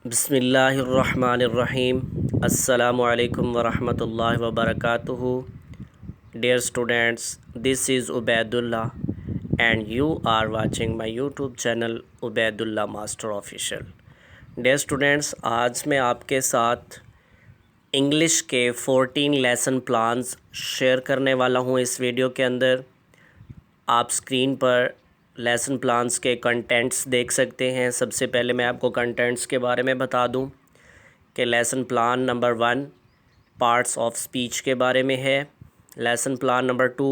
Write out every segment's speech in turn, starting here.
बिस्मिल्लाहिर्रहमानिर्रहीम अस्सलामुअलैकुम वरहमतुल्लाहि वबरकातुहू। Dear students, this is Ubaid Ullah and you are watching my YouTube channel Ubaid Ullah Master Official. Dear students, आज मैं आपके साथ इंग्लिश के 14 लेसन प्लान्स शेयर करने वाला हूँ। इस वीडियो के अंदर आप स्क्रीन पर लेसन प्लान्स के कंटेंट्स देख सकते हैं। सबसे पहले मैं आपको कंटेंट्स के बारे में बता दूं कि lesson plan number 1 parts of speech के बारे में है। Lesson plan number 2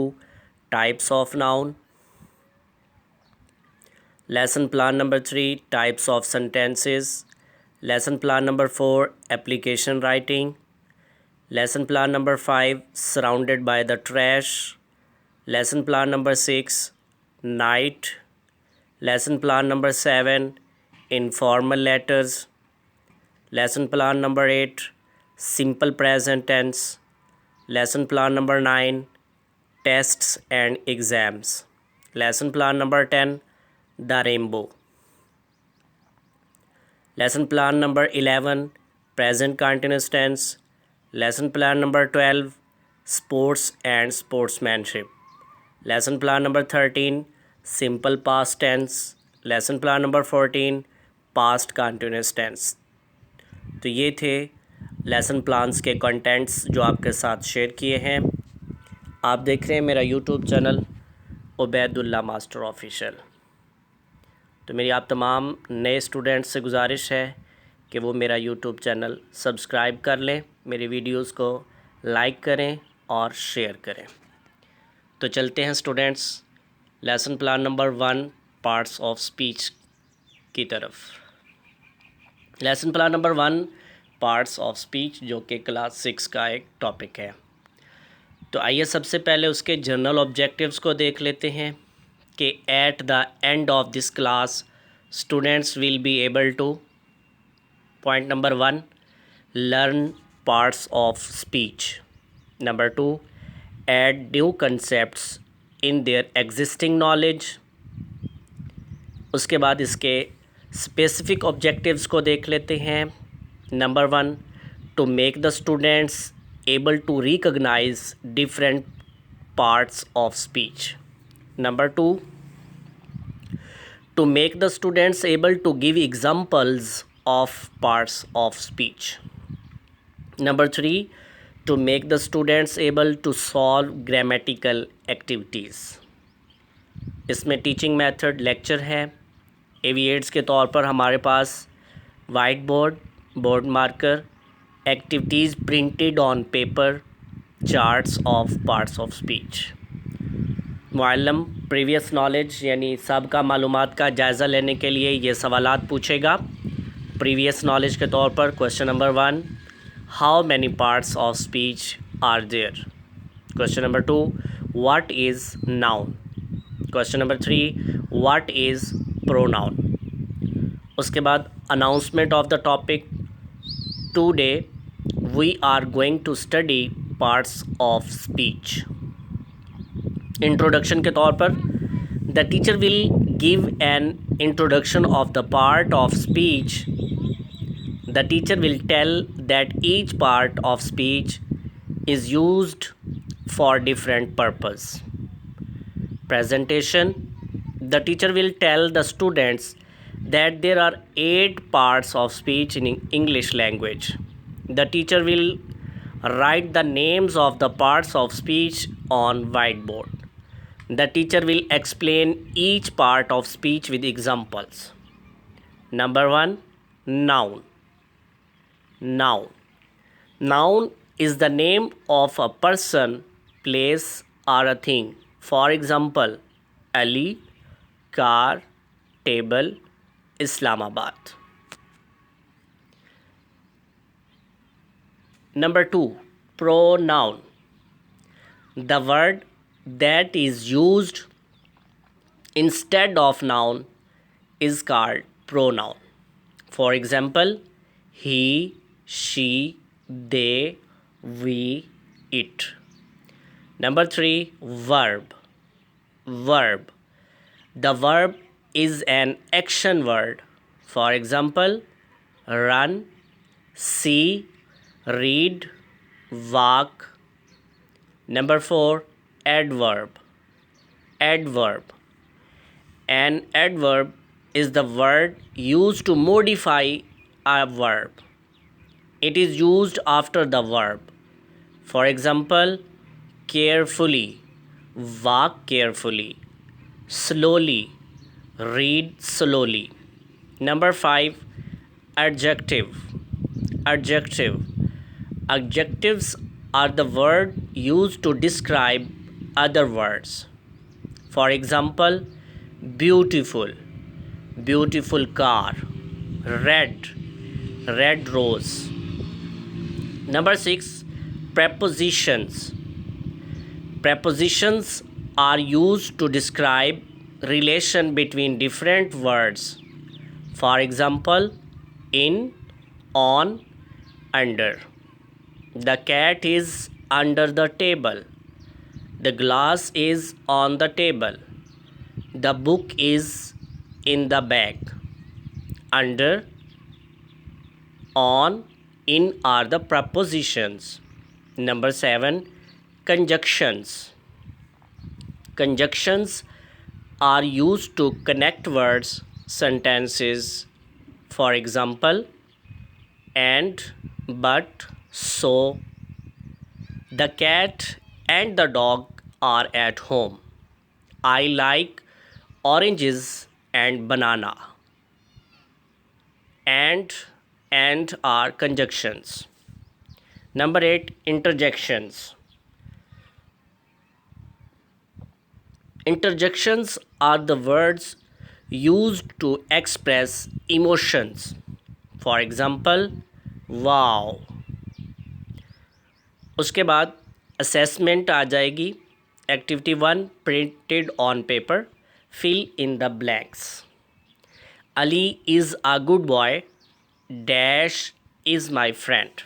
types of noun. Lesson plan number 3 types of sentences. Lesson plan number 4 application writing. Lesson plan number 5 surrounded by the trash. Lesson plan number 6 night. Lesson plan number 7 informal letters. Lesson plan number 8 simple present tense. Lesson plan number 9 tests and exams. Lesson plan number 10 the rainbow. Lesson plan number 11 present continuous tense. Lesson plan number 12 sports and sportsmanship. Lesson plan number 13 simple past tense. Lesson plan number 14 past continuous tense. तो ये थे lesson plans के contents जो आपके साथ share किए हैं। आप देख रहे हैं मेरा YouTube channel Ubaid Ullah master official. तो मेरी आप तमाम नए स्टूडेंट्स से गुजारिश है कि वो मेरा यूट्यूब चैनल सब्सक्राइब कर लें, मेरी वीडियोस को लाइक करें और शेयर करें। तो चलते हैं students lesson plan number 1 parts of speech की तरफ। Lesson plan number 1 parts of speech जो कि क्लास 6 का एक टॉपिक है। तो आइए सबसे पहले उसके जनरल ऑब्जेक्टिव्स को देख लेते हैं कि at the end of this class students will be able to point number 1 learn parts of speech. Number 2 add new concepts in their existing knowledge। उसके बाद इसके स्पेसिफिक ऑब्जेक्टिव्स को देख लेते हैं। Number 1 to make the students able to recognise different parts of speech. Number 2 to make the students able to give examples of parts of speech. Number 3 to make the students able to solve grammatical activities। इसमें teaching method lecture है। AV aids के तौर पर हमारे पास white board, board marker, activities printed on paper, charts of parts of speech. मुअल्लिम previous knowledge यानी सबका मालूमात का जायज़ा लेने के लिए ये सवालात पूछेगा। प्रीवियस नॉलेज के तौर पर question number 1 How many parts of speech are there? Question number 2 what is noun? Question number 3 what is pronoun? उसके बाद announcement of the topic। Today we are going to study parts of speech। Introduction के तौर पर the teacher will give an introduction of the part of speech। The teacher will tell that each part of speech is used for different purpose। Presentation the teacher will tell the students that there are 8 parts of speech in English language। The teacher will write the names of the parts of speech on whiteboard। The teacher will explain each part of speech with examples। Number 1 noun। Noun. Noun is the name of a person, place or a thing. For example, Ali, car, table, Islamabad। Number 2 pronoun। The word that is used instead of noun is called pronoun। For example, he, she, they, we, it। Number 3 verb। Verb the verb is an action word। For example, run, see, read, walk. Number 4, adverb. Adverb. An adverb is the word used to modify a verb. It is used after the verb. For example, carefully, walk carefully, slowly, read slowly. Number 5, adjective. Adjective. Adjectives are the word used to describe other words. For example, beautiful, beautiful car, red, red rose. Number 6, prepositions. Prepositions are used to describe relation between different words. For example, in, on, under. The cat is under the table. The glass is on the table. The book is in the bag. Under, on, in are the prepositions. Number 7, conjunctions. Conjunctions are used to connect words, sentences. For example, and, but, so. The cat and the dog are at home. I like oranges and banana. And are conjunctions. Number 8, interjections. Interjections are the words used to express emotions. For example, wow. उसके बाद assessment आ जाएगी. Activity 1, printed on paper, fill in the blanks. Ali is a good boy, dash is my friend.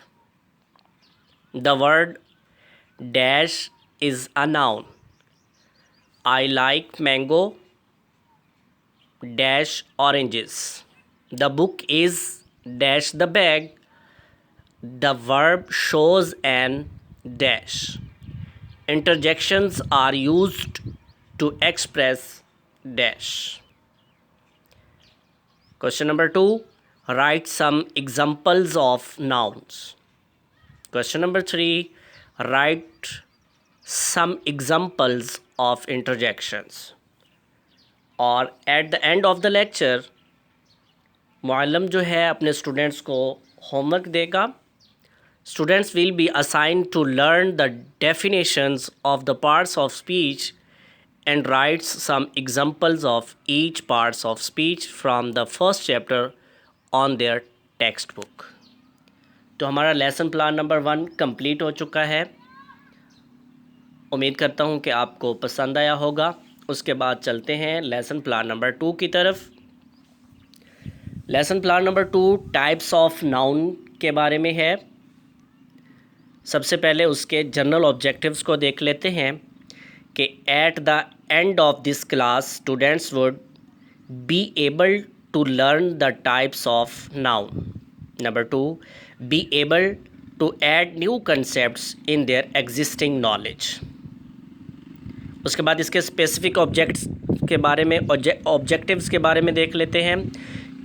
The word dash is a noun. I like mango, dash oranges. The book is dash the bag. The verb shows an dash. Interjections are used to express dash. Question number 2, write some examples of nouns. Question number 3, write some examples of interjections. और at the end of the lecture Muallem जो है अपने students को homework देगा. Students will be assigned to learn the definitions of the parts of speech and writes some examples of each parts of speech from the first chapter on their textbook. तो हमारा lesson plan number 1 complete हो चुका है. उम्मीद करता हूँ कि आपको पसंद आया होगा. उसके बाद चलते हैं लेसन प्लान नंबर 2 की तरफ. Lesson plan number 2 types of noun के बारे में है. सबसे पहले उसके जनरल ऑब्जेक्टिव्स को देख लेते हैं कि at the end of this class students would be able to learn the types of noun. Number 2, be able to add new concepts in their existing knowledge. उसके बाद इसके स्पेसिफिक ऑब्जेक्ट्स के बारे में ऑब्जेक्टिव्स के बारे में देख लेते हैं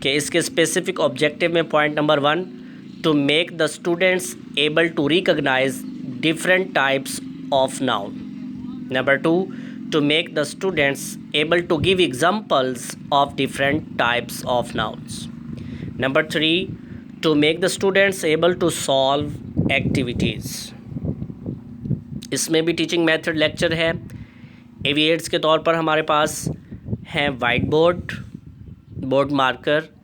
कि इसके स्पेसिफिक ऑब्जेक्टिव में point number 1, to make the students able to recognize different types of noun. Number 2, to make the students able to give examples of different types of nouns. Number 3, to make the students able to solve activities. इसमें भी teaching method lecture है. AV aids के तौर पर हमारे पास हैं white board, board marker,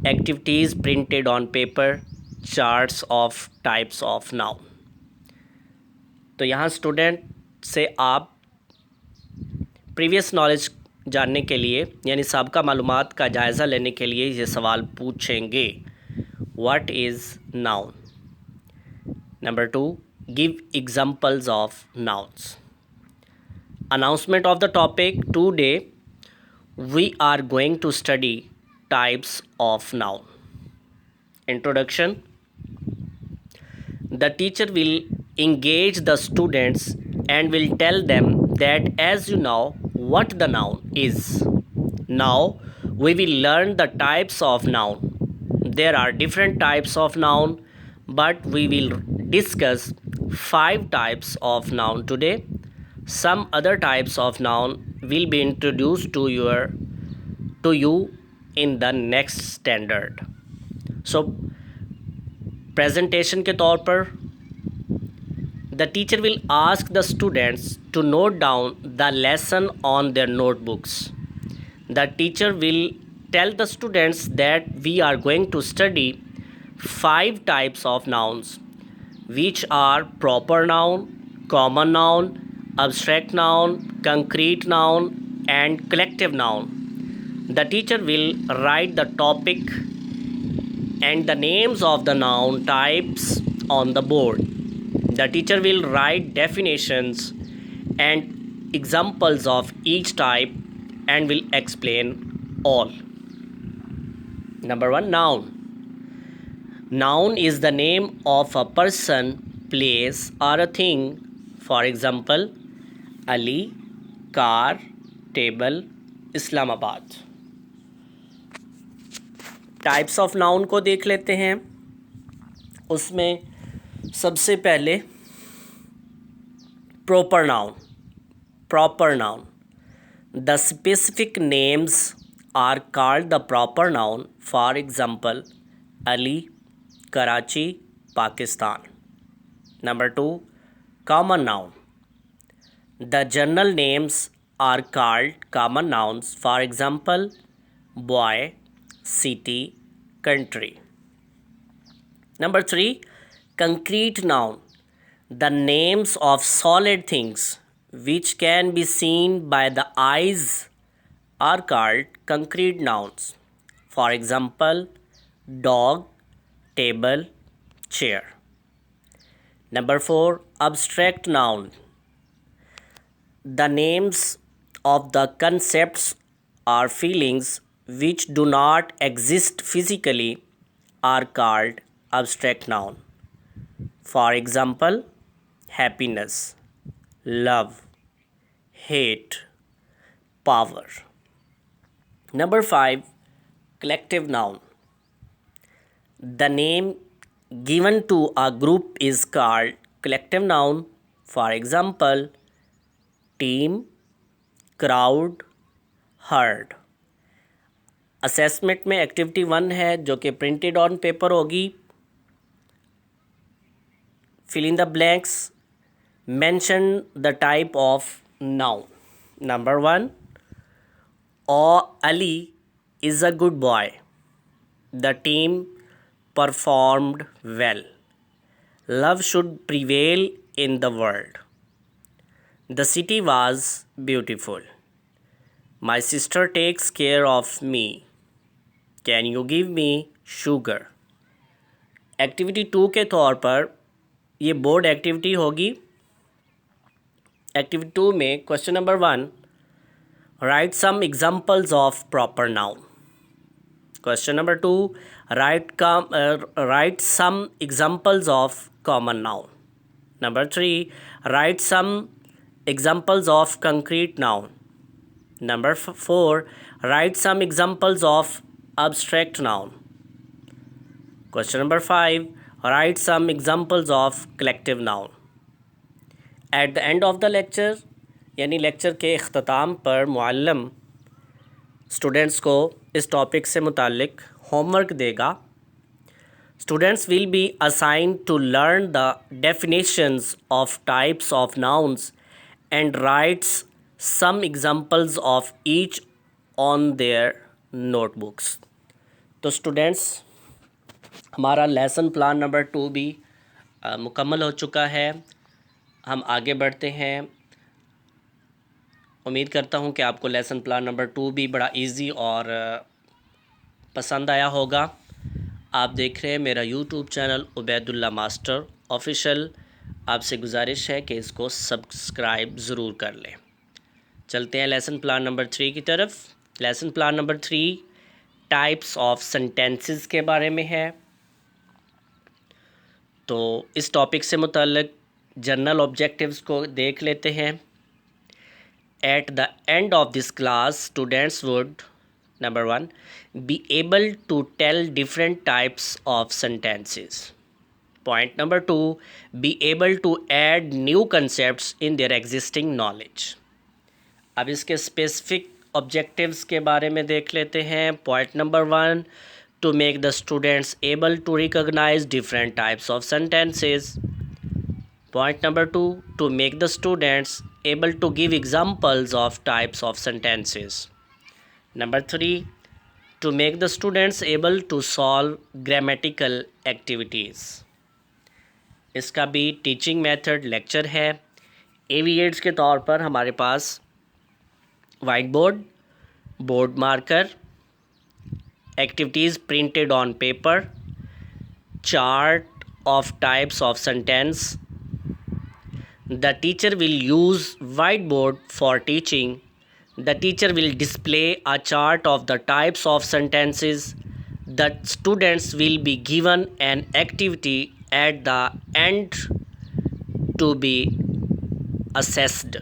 activities printed on paper, charts of types of noun. तो यहाँ स्टूडेंट से आप प्रीवियस नॉलेज जानने के लिए यानी साबका मालूमात का जायज़ा लेने के लिए ये सवाल पूछेंगे. What is noun. Number 2, give examples of nouns. Announcement of the topic today we are going to study types of noun. Introduction. The teacher will engage the students and will tell them that as you know what the noun is. Now we will learn the types of noun. There are different types of noun, but we will discuss 5 types of noun today. Some other types of noun will be introduced to you in the next standard. So presentation के तौर पर the teacher will ask the students to note down the lesson on their notebooks. The teacher will tell the students that we are going to study 5 types of nouns, which are proper noun, common noun, abstract noun, concrete noun, and collective noun. The teacher will write the topic and the names of the noun types on the board. The teacher will write definitions and examples of each type and will explain all. Number 1, noun. Noun is the name of a person, place, or a thing. For example, Ali, car, table, Islamabad. Types of noun को देख लेते हैं. उसमें सबसे पहले proper noun. Proper noun. The specific names are called the proper noun. For example, Ali, Karachi, Pakistan. Number 2, common noun. The general names are called common nouns. For example, boy, city, country. Number 3, concrete noun. The names of solid things which can be seen by the eyes are called concrete nouns. For example, dog, table, chair. Number 4, abstract noun. The names of the concepts or feelings which do not exist physically are called abstract noun. For example, happiness, love, hate, power. Number 5, collective noun. The name given to a group is called collective noun. For example, team, crowd, herd. Assessment में activity 1 है जो कि printed on paper होगी. Fill in the blanks. Mention the type of noun. Number 1, Ali is a good boy. The team performed well. Love should prevail in the world. The city was beautiful. My sister takes care of me. Can you give me sugar? Activity 2 के तौर पर ये board activity होगी. Activity 2 में question number 1, write some examples of proper noun. Question number 2, write some examples of common noun. Number 3, write some examples of concrete noun. Number 4, write some examples of abstract noun. Question number 5, write some examples of collective noun. At the end of the lecture, यानी lecture के इख्तिताम पर Muallem students को इस topic से मुतालिक homework देगा. Students will be assigned to learn the definitions of types of nouns and writes some examples of each on their notebooks. तो students, हमारा लेसन प्लान नंबर 2 भी मुकम्मल हो चुका है. हम आगे बढ़ते हैं. उम्मीद करता हूँ कि आपको लेसन प्लान नंबर 2 भी बड़ा इजी और पसंद आया होगा. आप देख रहे हैं मेरा YouTube channel Ubaid Ullah master official. आपसे गुजारिश है कि इसको सब्सक्राइब ज़रूर कर लें. चलते हैं लेसन प्लान नंबर 3 की तरफ. Lesson plan number 3 types of sentences के बारे में है. तो इस टॉपिक से मुतल्लिक जनरल ऑब्जेक्टिव्स को देख लेते हैं। At the end of this class students would number 1 be able to tell different types of sentences. Point number 2, be able to add new concepts in their existing knowledge. अब इसके specific objectives के बारे में देख लेते हैं। Point number 1, to make the students able to recognize different types of sentences. Point number 2, to make the students able to give examples of types of sentences. Number 3, to make the students able to solve grammatical activities. इसका भी teaching method lecture है। AV aids के तौर पर हमारे पास white board, board marker, activities printed on paper, chart of types of sentence. The teacher will use white board for teaching. The teacher will display a chart of the types of sentences. The students will be given an activity at the end to be assessed.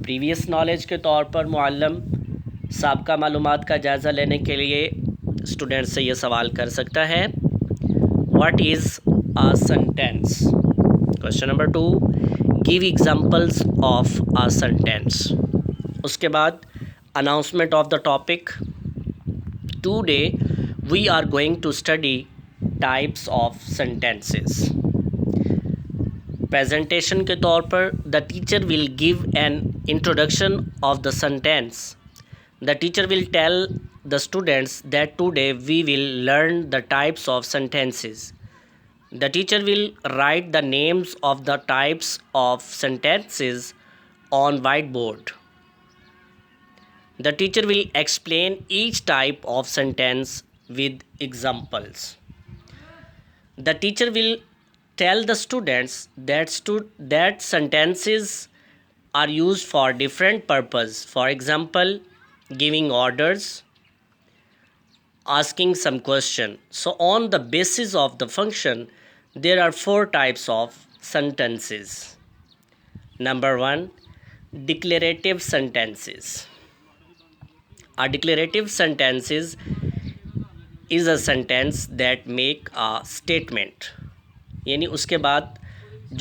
Previous knowledge के तौर पर Muallem साबका मालूमात का जायज़ा लेने के लिए स्टूडेंट से ये सवाल कर सकता है, what is a sentence. Question number 2, give examples of a sentence. उसके बाद announcement of the topic. Today we are going to study types of sentences. Presentation के तौर पर the teacher will give an introduction of the sentence. The teacher will tell the students that today we will learn the types of sentences. The teacher will write the names of the types of sentences on white board. The teacher will explain each type of sentence with examples. The teacher will tell the students that sentences are used for different purpose. For example, giving orders, asking some question. So on the basis of the function, there are 4 types of sentences. Number 1, declarative sentences. A declarative sentences is a sentence that make a statement. यानी उसके बाद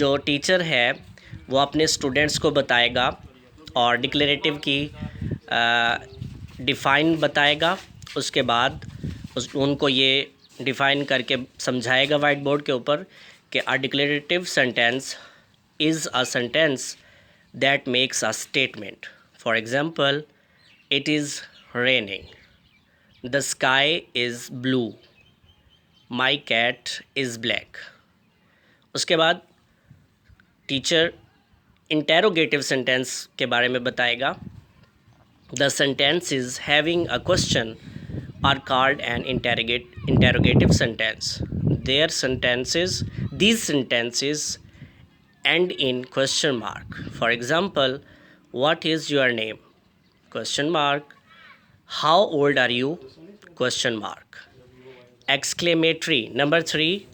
जो teacher है वो अपने students को बताएगा और डिक्लेरेटिव की डिफ़ाइन बताएगा। उसके बाद उनको ये डिफ़ाइन करके समझाएगा वाइट बोर्ड के ऊपर कि a declarative sentence is a sentence that makes a statement. For example, it is raining, the sky is blue, my cat is black. उसके बाद टीचर इंटेरोगेटिव सेंटेंस के बारे में बताएगा। The sentences having a question are called an interrogative sentence. These sentences end in question mark. For example, what is your name? Question mark. How old are you? Question mark. Exclamatory. Number 3,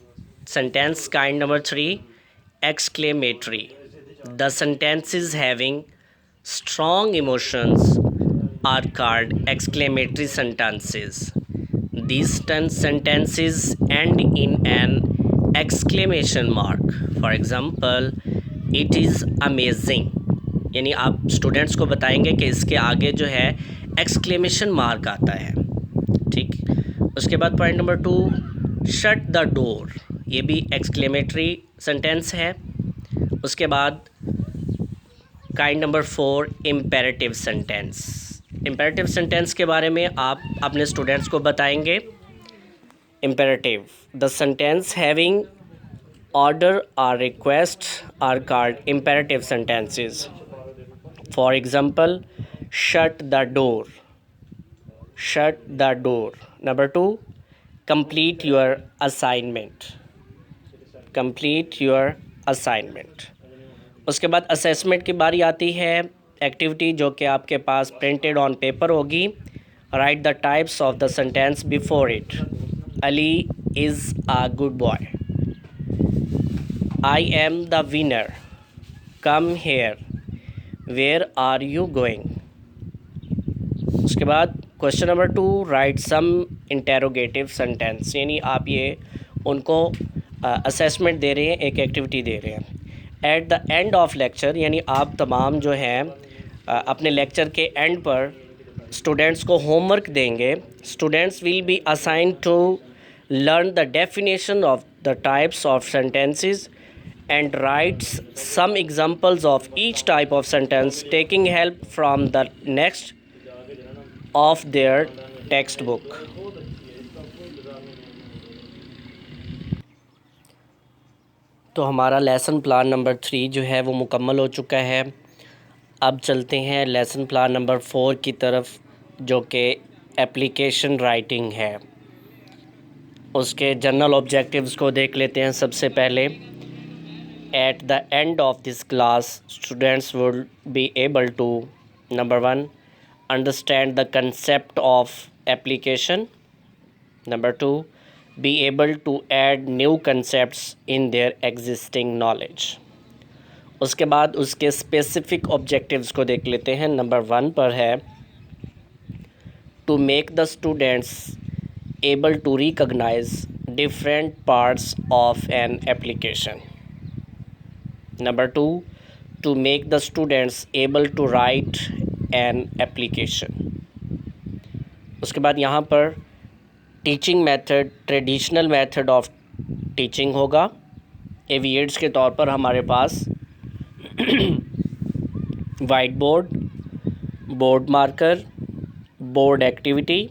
sentence kind number 3, exclamatory. The sentences having strong emotions are called exclamatory sentences. These sentences end in an exclamation mark. For example, it is amazing. यानी आप students को बताएंगे कि इसके आगे जो है exclamation mark आता है। ठीक, उसके बाद point number 2, shut the door. ये भी एक्सक्लेमेटरी सेंटेंस है। उसके बाद kind number 4, imperative sentence. Imperative sentence के बारे में आप अपने स्टूडेंट्स को बताएंगे। Imperative, the sentence having order और request are called imperative sentences. For example, shut the door. Shut the door. Number 2, complete your assignment. Complete your assignment. उसके बाद असेसमेंट की बारी आती है। एक्टिविटी जो कि आपके पास प्रिंटेड ऑन पेपर होगी। Right the types of the sentence before it. Ali is a good boy. I am the winner. Come here. Where are you going? उसके बाद क्वेश्चन नंबर 2, राइट सम इंटेरोगेटिव सेंटेंस, यानी आप ये उनको असेसमेंट दे रहे हैं, एक एक्टिविटी दे रहे हैं। At the end of lecture, यानी आप तमाम जो हैं अपने लेक्चर के एंड पर स्टूडेंट्स को होमवर्क देंगे। Students will be assign to learn the definition of the types of sentences and writes some examples of each type of sentence, taking help from the next of their textbook. तो हमारा lesson plan number 3 जो है वो मुकम्मल हो चुका है। अब चलते हैं लेसन प्लान नंबर 4 की तरफ, जो कि एप्लीकेशन राइटिंग है। उसके जनरल ऑब्जेक्टिव्स को देख लेते हैं। सबसे पहले, at the end of this class, students will be able to, number 1, understand the concept of application. Number 2, be able to add new concepts in their existing knowledge. उसके बाद उसके स्पेसिफिक ऑब्जेक्टिव्स को देख लेते हैं। नंबर 1 पर है to make the students able to recognize different parts of an application. Number 2, to make the students able to write an application. उसके बाद यहाँ पर teaching method, traditional method of teaching होगा। एविएट्स के तौर पर हमारे पास white board, board marker, board activity.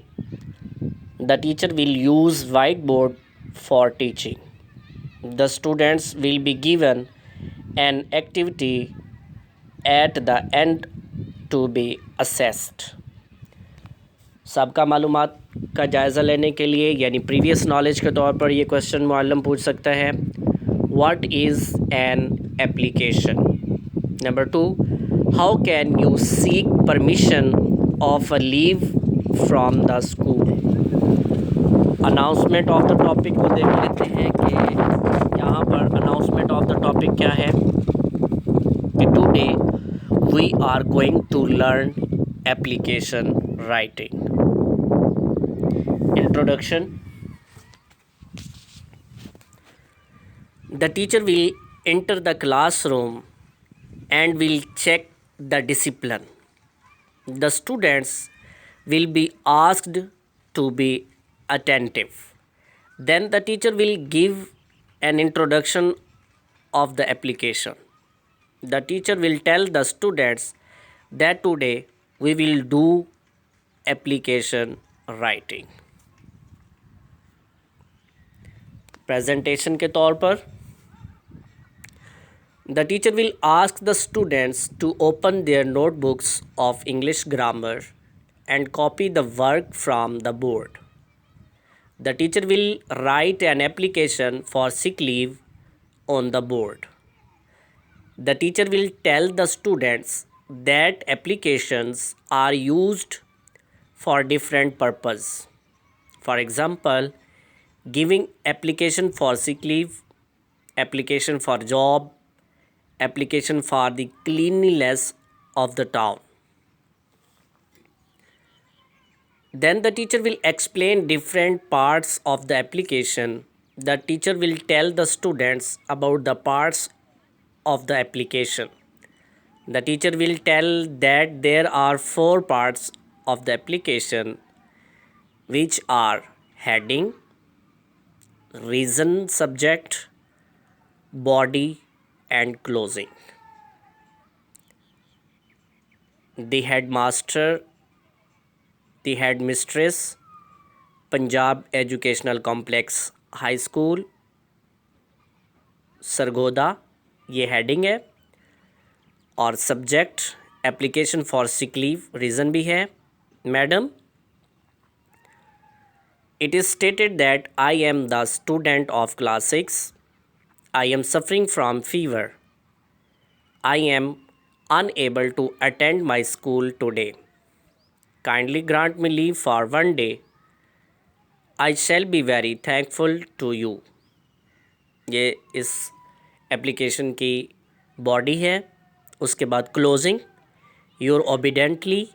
The teacher will use white board for teaching. The students will be given an activity at the end to be assessed. सबका मालूमात का जायज़ा लेने के लिए, यानी प्रीवियस नॉलेज के तौर पर ये क्वेश्चन मुअल्लिम पूछ सकता है, what is an application? Number 2, how can you seek permission of a leave from the school? Announcement of the topic को देख लेते हैं कि यहाँ पर अनाउंसमेंट ऑफ द टॉपिक क्या है कि today we are going to learn application writing. Introduction, the teacher will enter the classroom and will check the discipline. The students will be asked to be attentive. Then the teacher will give an introduction of the application. The teacher will tell the students that today we will do application writing. Presentation के तौर पर the teacher will ask the students to open their notebooks of English grammar and copy the work from the board. The teacher will write an application for sick leave on the board. The teacher will tell the students that applications are used for different purposes. For example, giving application for sick leave, application for job, application for the cleanliness of the town. Then the teacher will explain different parts of the application. The teacher will tell the students about the parts of the application. The teacher will tell that there are 4 parts of the application, which are heading, reason, subject, body, and closing. The headmaster, the headmistress, Punjab educational complex high school Sargodha, ये heading है। और subject application for sick leave, reason भी है। Madam, it is stated that I am the student of class 6. I am suffering from fever. I am unable to attend my school today. Kindly grant me leave for one day. I shall be very thankful to you. ये इस application की body है, उसके बाद closing, your obediently,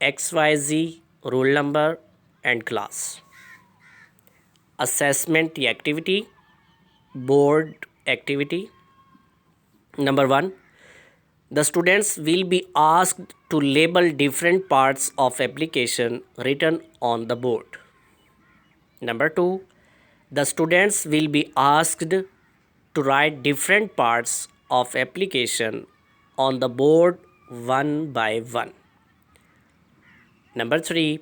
XYZ, roll number and class. Assessment या activity, board activity. Number 1, the students will be asked to label different parts of application written on the board. Number 2, the students will be asked to write different parts of application on the board one by one. Number 3,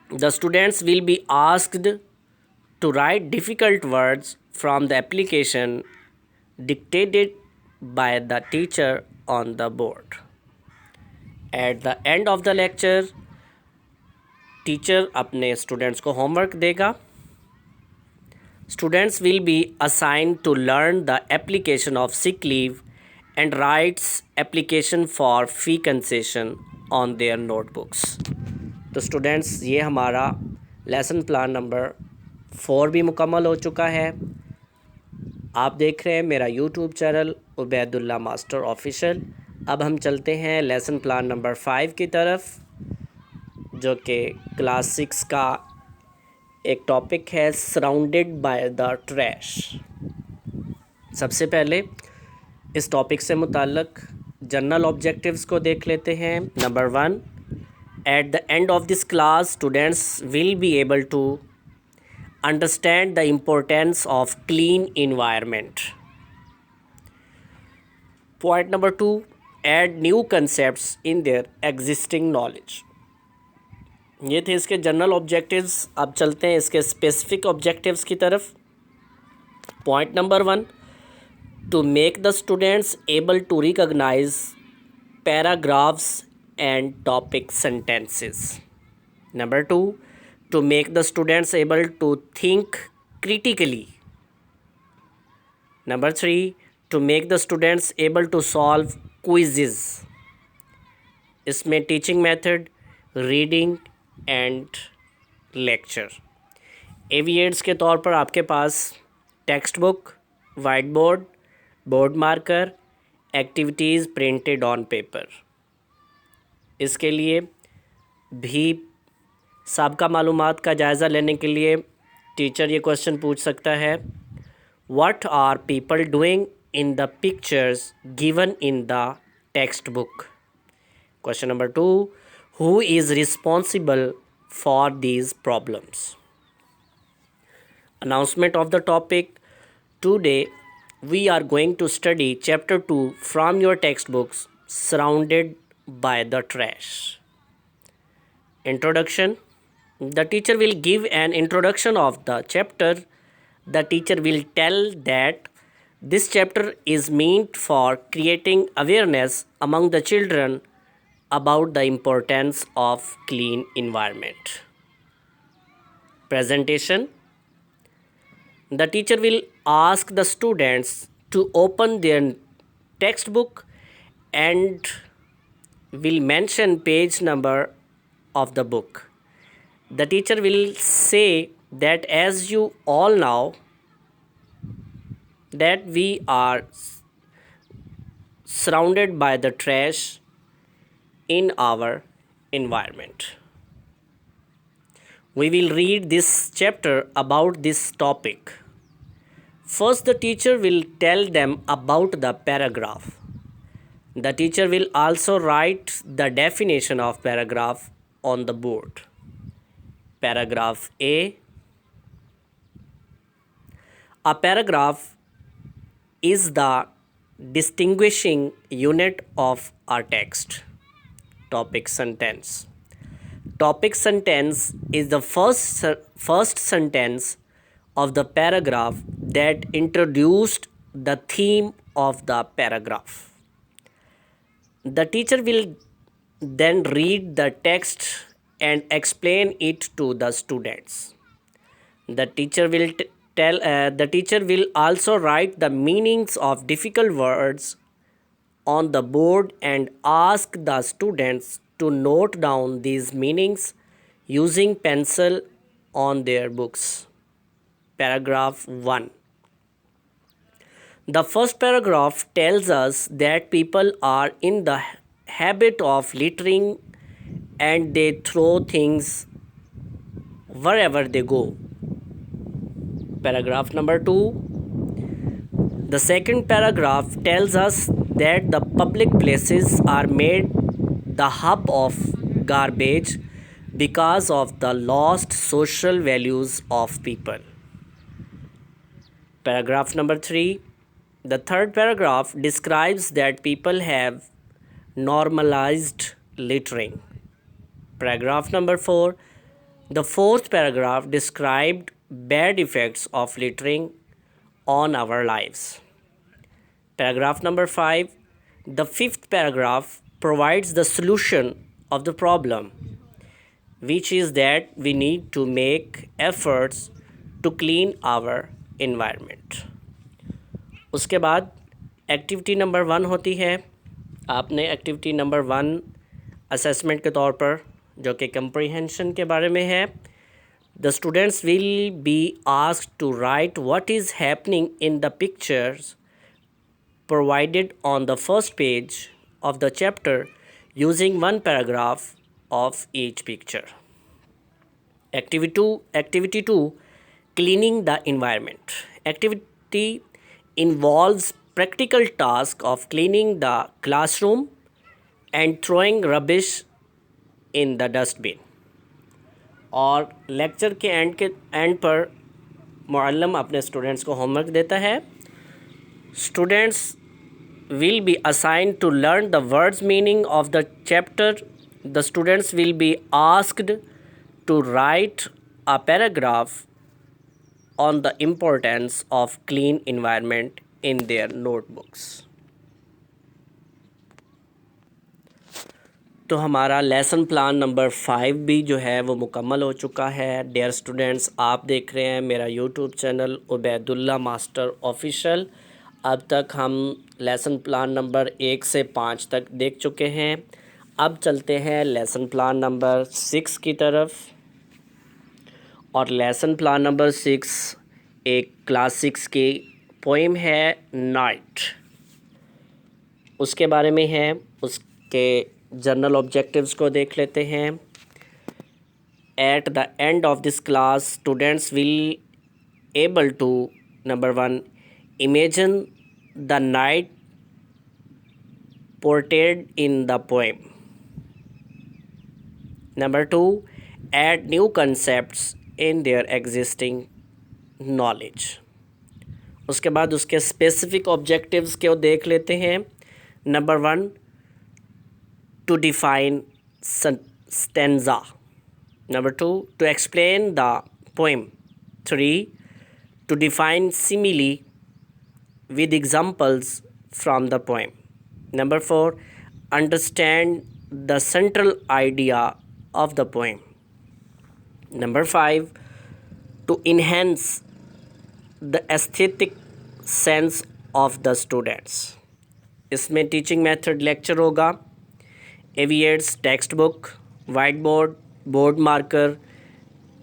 the students will be asked to write difficult words from the application dictated by the teacher on the board. At the end of the lecture, teacher अपने students को homework देगा. Students will be assigned to learn the application of sick leave and writes application for fee concession on their notebooks. तो students, ये हमारा lesson plan number 4 भी मुकम्मल हो चुका है. आप देख रहे हैं मेरा YouTube channel Ubaid Ullah master official. अब हम चलते हैं लेसन प्लान नंबर 5 की तरफ, जो कि क्लास 6 का एक टॉपिक है, सराउंडेड बाय द ट्रैश. सबसे पहले इस टॉपिक से मुताल्लिक जनरल ऑब्जेक्टिव्स को देख लेते हैं. Number 1, at the end of this class students will be able to understand the importance of clean environment. Point number 2, add new concepts in their existing knowledge. ये थे इसके जनरल ऑब्जेक्टिव्स. अब चलते हैं इसके स्पेसिफिक ऑब्जेक्टिव्स की तरफ. Point number 1, to make the students able to recognize paragraphs and topic sentences. Number 2, to make the students able to think critically. Number 3, to make the students able to solve quizzes. इसमें teaching method, reading and lecture. AV aids के तौर पर आपके पास text book, white board, board marker, activities printed on paper. इसके लिए भी साबका मालूमात का जायज़ा लेने के लिए टीचर ये क्वेश्चन पूछ सकता है, what are people doing in the pictures given in the text book. Question number 2, who is responsible for these problems. Announcement of the topic. Today we are going to study chapter 2 from your text books, surrounded by the trash. Introduction. The teacher will give an introduction of the chapter. The teacher will tell that this chapter is meant for creating awareness among the children about the importance of clean environment. Presentation. The teacher will ask the students to open their textbook and will mention page number of the book. The teacher will say that as you all know that we are surrounded by the trash in our environment. We will read this chapter about this topic. First, the teacher will tell them about the paragraph. The teacher will also write the definition of paragraph on the board. Paragraph A. A paragraph is the distinguishing unit of our text. Topic sentence. Topic sentence is the first sentence of the paragraph that introduced the theme of the paragraph. The teacher will then read the text and explain it to the students. The teacher will also write the meanings of difficult words on the board and ask the students to note down these meanings using pencil on their books. Paragraph 1. The first paragraph tells us that people are in the habit of littering and they throw things wherever they go. Paragraph number 2. The second paragraph tells us that the public places are made the hub of garbage because of the lost social values of people. Paragraph number 3. The third paragraph describes that people have normalized littering. Paragraph number 4. The fourth paragraph described bad effects of littering on our lives. Paragraph number 5. The fifth paragraph provides the solution of the problem, which is that we need to make efforts to clean our environment. उसके बाद activity number 1 होती है. आपने activity number 1 assessment के तौर पर, जो कि कंप्रीहेंशन के बारे में है, the students will be asked to write what is happening in the pictures provided on the first page of the chapter using one paragraph of each picture. Activity 2, cleaning the environment. Activity involves practical task of cleaning the classroom and throwing rubbish in the dustbin. और lecture के end पर Muallem अपने students को homework देता है. Students will be assigned to learn the words meaning of the chapter. The students will be asked to write a paragraph on the importance of clean environment in their notebooks. तो हमारा lesson plan number 5 भी जो है वो मुकम्मल हो चुका है. डियर स्टूडेंट्स, आप देख रहे हैं मेरा YouTube channel Ubaidullah master official. अब तक हम लेसन प्लान नंबर 1 से 5 तक देख चुके हैं. अब चलते हैं लेसन प्लान नंबर 6 की तरफ. और लेसन प्लान नंबर 6 एक क्लास 6 की पोएम है नाइट. उसके बारे में है. उसके जनरल ऑब्जेक्टिव्स को देख लेते हैं. At the end of this class students will able to number 1 imagine the night portrayed in the poem. Number 2, add new concepts in their existing knowledge. उसके बाद उसके स्पेसिफिक ऑब्जेक्टिव्स को देख लेते हैं. Number 1, to define stanza. Number 2, to explain the poem. 3, to define simile with examples from the poem. Number 4, understand the central idea of the poem. Number 5, to enhance the aesthetic sense of the students. इसमें teaching method lecture होगा. AV aids text book, white board, board marker,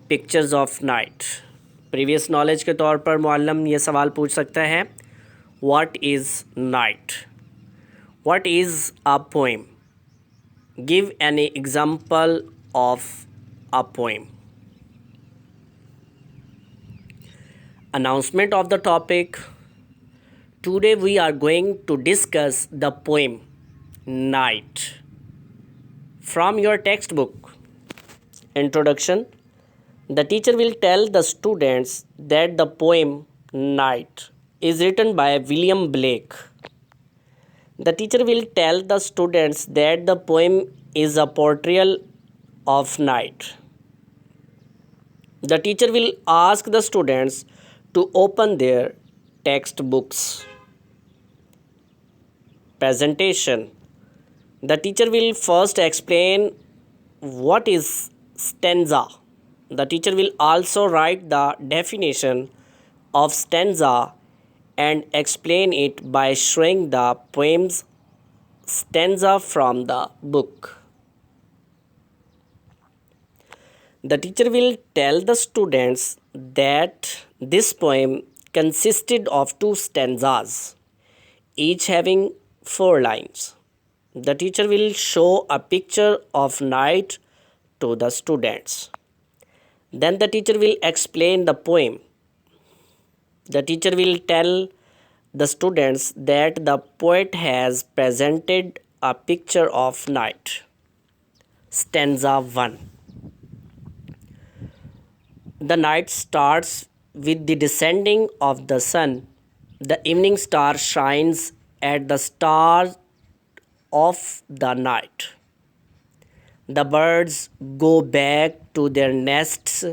pictures of night. Previous knowledge के तौर पर Muallem ये सवाल पूछ सकता है, What is night? What is a poem? Give any example of a poem. Announcement of the topic. Today we are going to discuss the poem Night from your textbook. Introduction. The teacher will tell the students that the poem Night is written by William Blake. The teacher will tell the students that the poem is a portrayal of night. The teacher will ask the students to open their textbooks. Presentation. The teacher will first explain what is stanza. The teacher will also write the definition of stanza and explain it by showing the poem's stanza from the book. The teacher will tell the students that this poem consisted of 2 stanzas. each having 4 lines. The teacher will show a picture of night to the students. Then the teacher will explain the poem. The teacher will tell the students that the poet has presented a picture of night. Stanza 1. The night starts with the descending of the sun. The evening star shines at the start of the night. The birds go back to their nests,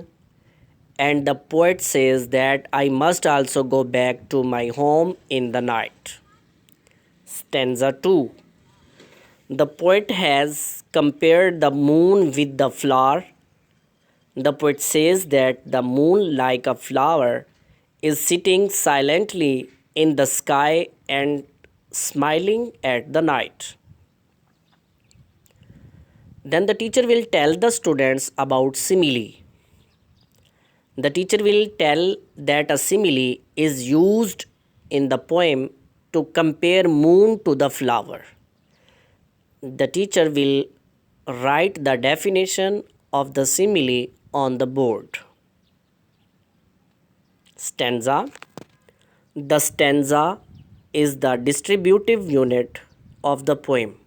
and the poet says that I must also go back to my home in the night. Stanza 2. The poet has compared the moon with the flower. The poet says that the moon, like a flower, is sitting silently in the sky and smiling at the night. Then the teacher will tell the students about simile. The teacher will tell that a simile is used in the poem to compare moon to the flower. The teacher will write the definition of the simile on the board. Stanza. The stanza is the distributive unit of the poem.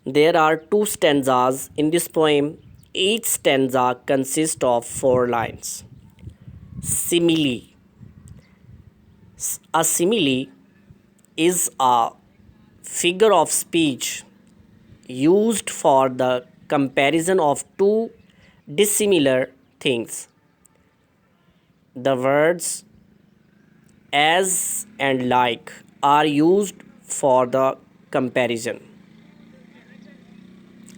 There are 2 stanzas in this poem. Each stanza consists of 4 lines. Simile. A simile is a figure of speech used for the comparison of 2 dissimilar things. The words as and like are used for the comparison.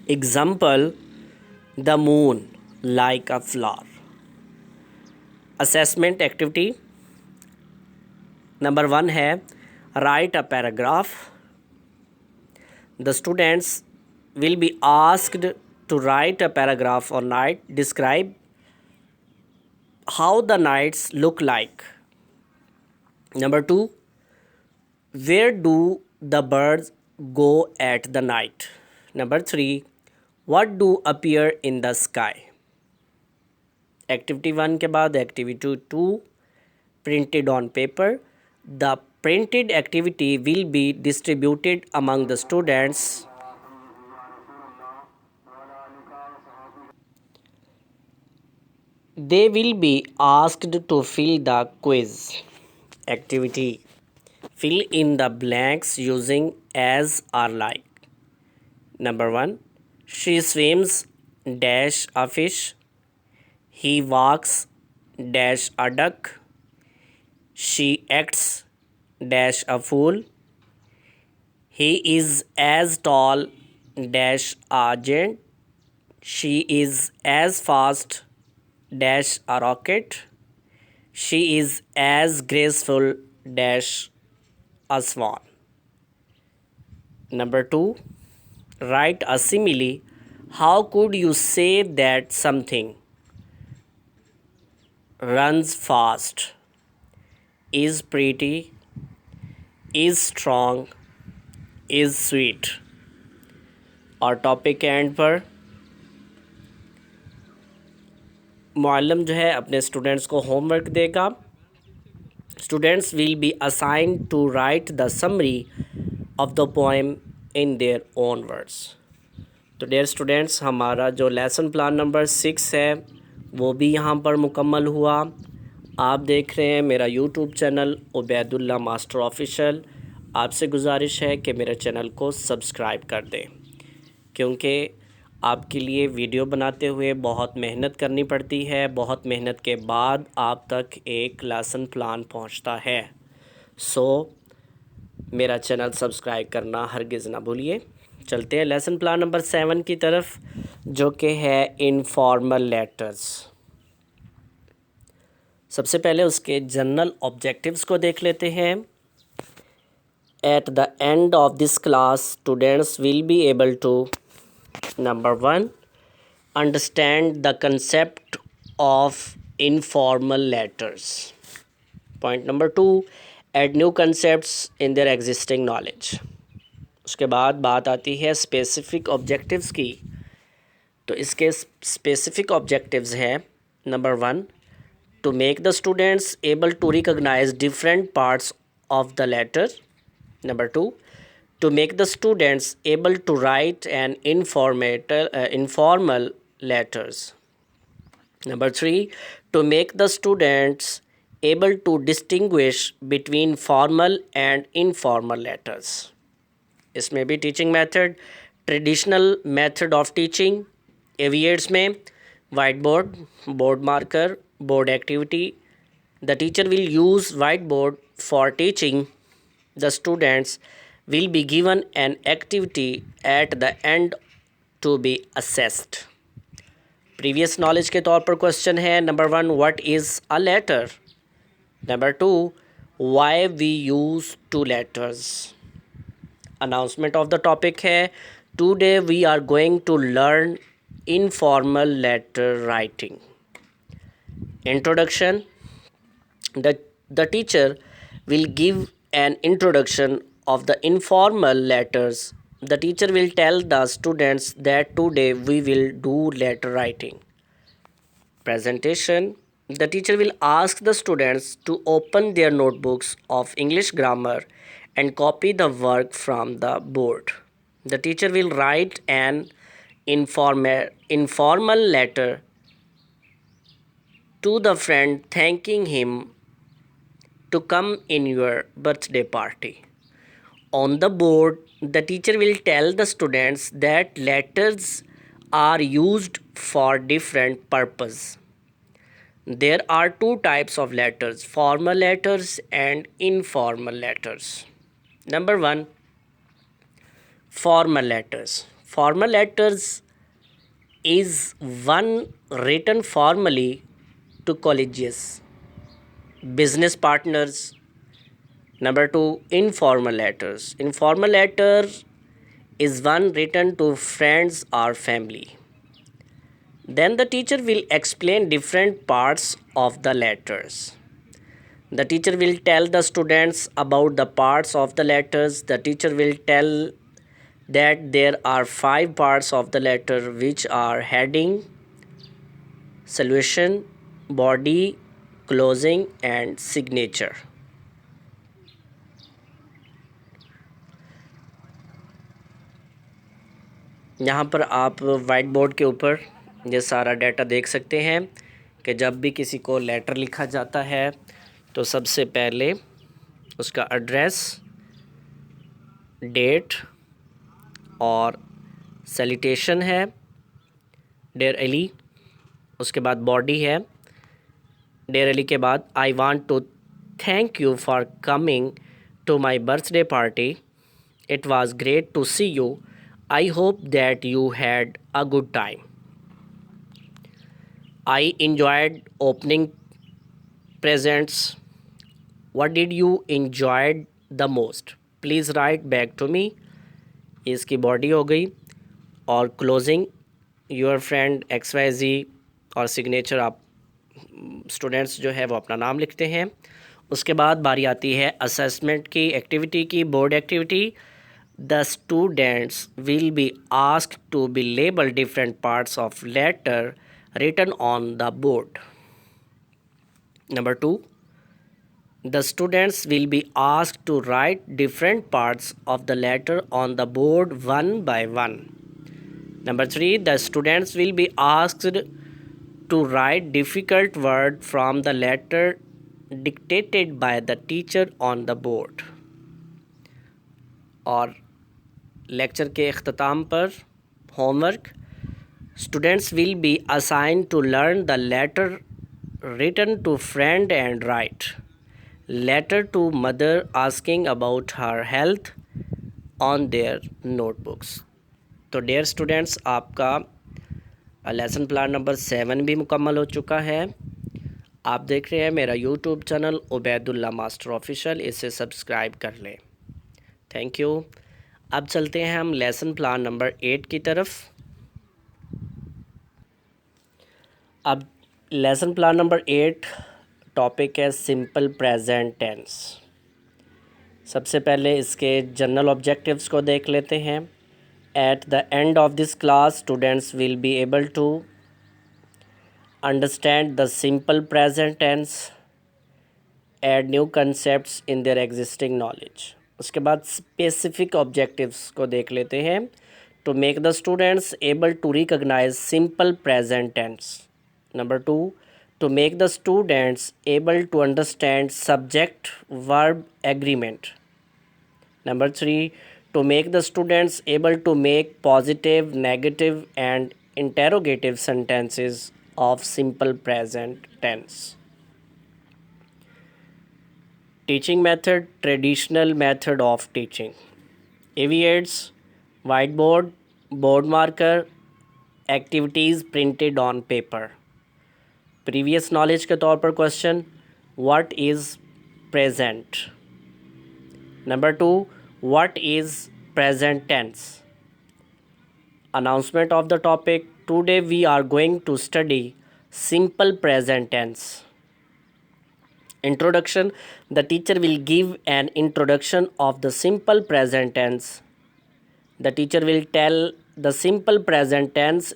Example, the moon like a flower. Assessment activity number 1 है write a paragraph. The students will be asked to write a paragraph on night. Describe how the nights look like. Number 2, where do the birds go at the night? Number 3, what do appear in the sky? Activity 1 के बाद activity 2 printed on paper. The printed activity will be distributed among the students. They will be asked to fill the quiz. Activity: fill in the blanks using as or like. Number 1, she swims dash a fish. He walks dash a duck. She acts dash a fool. He is as tall dash a giant. She is as fast dash a rocket. She is as graceful dash a swan. Number 2, write a simile. How could you say that something runs fast, is pretty, is strong, is sweet? और topic के end पर मुअल्लिम जो है अपने students को homework देगा. Students will be assigned to write the summary of the poem in their own words. तो डियर स्टूडेंट्स, हमारा जो लेसन प्लान नंबर 6 है वो भी यहाँ पर मुकम्मल हुआ. आप देख रहे हैं मेरा YouTube channel Ubaid Ullah master official. आपसे गुजारिश है कि मेरे चैनल को सब्सक्राइब कर दें, क्योंकि आपके लिए वीडियो बनाते हुए बहुत मेहनत करनी पड़ती है. बहुत मेहनत के बाद आप तक एक लेसन प्लान पहुंचता है. सो मेरा चैनल सब्सक्राइब करना हरगिज़ ना भूलिए. चलते हैं लेसन प्लान नंबर 7 की तरफ, जो कि है इनफॉर्मल लेटर्स. सबसे पहले उसके जनरल ऑब्जेक्टिव्स को देख लेते हैं. At the end of this class students will be able to Number 1, understand the concept of informal letters. Point number 2, add new concepts in their existing knowledge. उसके बाद बात आती है स्पेसिफिक ऑब्जेक्टिव्स की। तो इसके स्पेसिफिक ऑब्जेक्टिव्स हैं, number 1, to make the students able to recognize different parts of the letter. Number 2, to make the students able to write an informal letters. Number 3, to make the students able to distinguish between formal and informal letters. इसमें भी teaching method, traditional method of teaching, AV aids में white board, board marker, board activity. The teacher will use white board for teaching. The students will be given an activity at the end to be assessed. Previous knowledge के तौर पर question है, number 1, what is a letter. Number 2, why we use to letters. Announcement of the topic है, today we are going to learn informal letter writing. Introduction. The teacher will give an introduction of the informal letters. The teacher will tell the students that today we will do letter writing. Presentation. The teacher will ask the students to open their notebooks of English grammar and copy the work from the board. The teacher will write an informal letter to the friend thanking him to come in your birthday party. On the board, the teacher will tell the students that letters are used for different purposes. There are two types of letters, formal letters and informal letters. Number 1, formal letters. Formal letters is one written formally to colleagues, business partners. Number 2, informal letters. Informal letter is one written to friends or family. Then the teacher will explain different parts of the letters. The teacher will tell the students about the parts of the letters. The teacher will tell that there are 5 parts of the letter, which are heading, solution, body, closing and signature. यहाँ पर आप white board के ऊपर ये सारा data देख सकते हैं कि जब भी किसी को लेटर लिखा जाता है तो सबसे पहले उसका एड्रेस, डेट और सैल्यूटेशन है, डियर अली. उसके बाद बॉडी है, डियर अली के बाद I want to thank you for coming to my birthday party. It was great to see you. I hope that you had a good time. I enjoyed opening presents. What did you enjoyed the most? Please write back to me. इसकी body हो गई. और closing, your friend XYZ, और signature आप students जो है वो अपना नाम लिखते हैं. उसके बाद बारी आती है असेसमेंट की, एक्टिविटी की, board activity. The students will be asked to be label different parts of letter written on the board. Number 2, the students will be asked to write different parts of the letter on the board one by one. Number 3, the students will be asked to write difficult word from the letter dictated by the teacher on the board. और lecture के अख्ताम पर homework, students will be assigned to learn the letter written to friend and write letter to mother asking about her health on their notebooks. तो dear students, आपका lesson plan number 7 भी मुकम्मल हो चुका है. आप देख रहे हैं मेरा YouTube channel Ubaidullah master official. इसे सब्सक्राइब कर लें. Thank you. अब चलते हैं हम लेसन प्लान नंबर 8 की तरफ. अब लेसन प्लान नंबर 8 टॉपिक है सिंपल प्रेजेंट टेंस. सबसे पहले इसके जनरल ऑब्जेक्टिव्स को देख लेते हैं। At the end of this class students will be able to understand the simple present tense, add new concepts in their existing knowledge. उसके बाद स्पेसिफिक ऑब्जेक्टिव्स को देख लेते हैं। To make the students able to recognise simple present tense. Number 2, to make the students able to understand subject verb agreement. Number 3, to make the students able to make positive, negative and interrogative sentences of simple present tense. Teaching method, traditional method of teaching. Aviates, whiteboard, board marker, activities printed on paper. Previous knowledge के तौर पर question, what is present. Number 2, what is present tense. Announcement of the topic, today we are going to study simple present tense. Introduction, the teacher will give an introduction of the simple present tense. The teacher will tell the simple present tense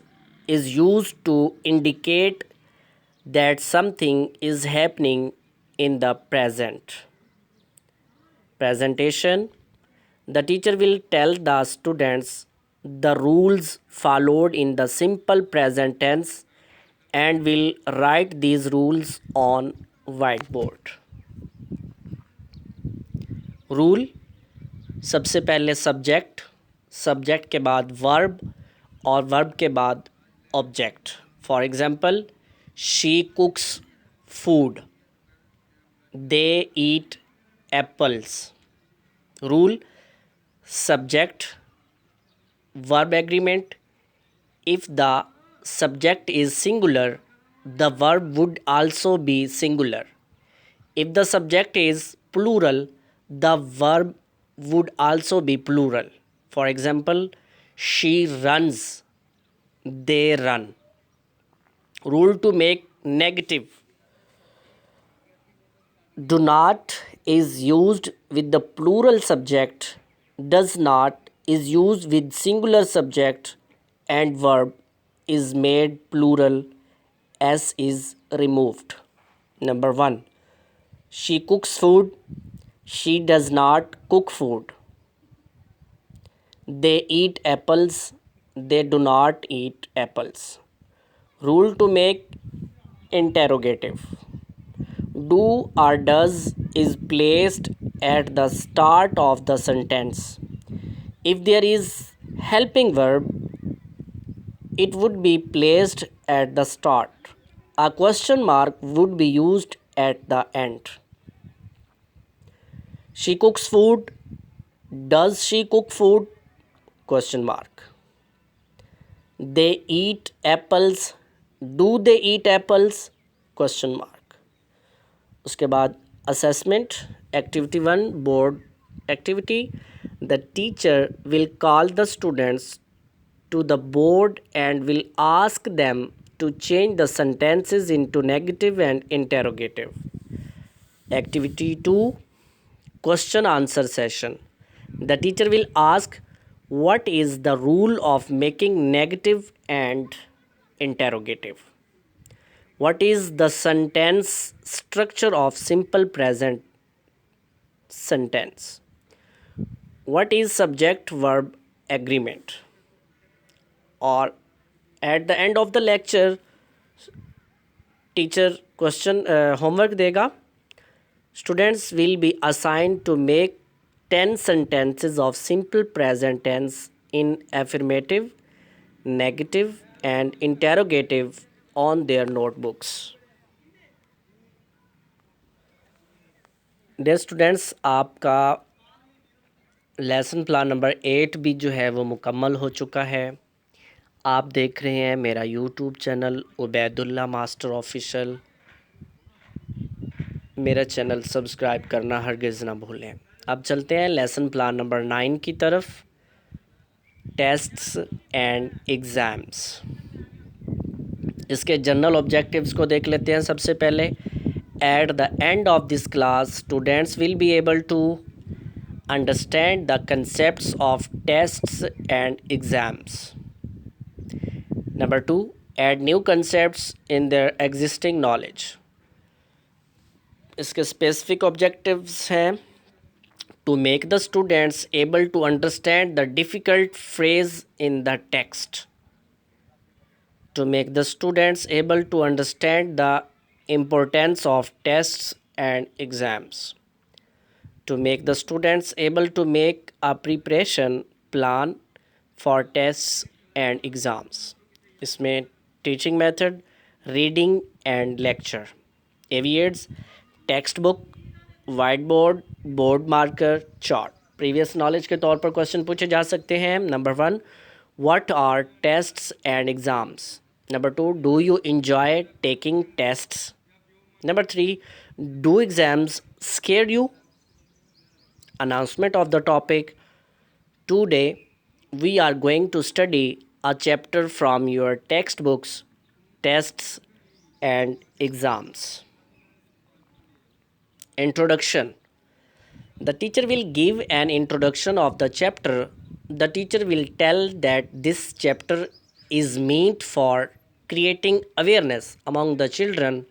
is used to indicate that something is happening in the present. Presentation, the teacher will tell the students the rules followed in the simple present tense and will write these rules on whiteboard. Rule, सबसे पहले subject, subject के बाद verb और verb के बाद object. For example, she cooks food, they eat apples. Rule, subject verb agreement. If the subject is singular, the verb would also be singular. If the subject is plural, the verb would also be plural. For example, she runs, they run. Rule to make negative, do not is used with the plural subject, does not is used with singular subject, and verb is made plural, s is removed. Number 1, she cooks food, she does not cook food. They eat apples, they do not eat apples. Rule to make interrogative, do or does is placed at the start of the sentence. If there is helping verb, it would be placed at the start. A question mark would be used at the end. She cooks food, does she cook food? Question mark. They eat apples, do they eat apples? Question mark. उसके बाद assessment, activity 1, board activity. The teacher will call the students to the board and will ask them to change the sentences into negative and interrogative. Activity 2, question answer session. The teacher will ask, what is the rule of making negative and interrogative? What is the sentence structure of simple present sentence? What is subject verb agreement? Or at the end of the lecture, teacher question homework देगा. Students will be assigned to make 10 sentences of simple present tense in affirmative, negative and interrogative on their notebooks. Dear students, आपका lesson plan number 8 भी जो है वो मुकम्मल हो चुका है। आप देख रहे हैं मेरा YouTube channel Ubaidullah master official. मेरा चैनल सब्सक्राइब करना हरगिज़ ना भूलें। अब चलते हैं लेसन प्लान नंबर 9 की तरफ, टेस्ट्स एंड एग्ज़ाम्स। इसके जनरल ऑब्जेक्टिव्स को देख लेते हैं। सबसे पहले, at the end of this class students will be able to understand the concepts of tests and exams. Number 2, add new concepts in their existing knowledge. इसके specific objectives हैं to make the students able to understand the difficult phrase in the text. To make the students able to understand the importance of tests and exams. To make the students able to make a preparation plan for tests and exams. इसमें teaching method, reading and lecture. Aviates, textbook, whiteboard, board marker, chart. Previous knowledge के तौर पर question पूछे जा सकते हैं. Number 1, what are tests and exams? Number 2, do you enjoy taking tests? Number 3, do exams scare you? Announcement of the topic. Today we are going to study a chapter from your textbooks, tests and exams. Introduction. The teacher will give an introduction of the chapter. The teacher will tell that this chapter is meant for creating awareness among the children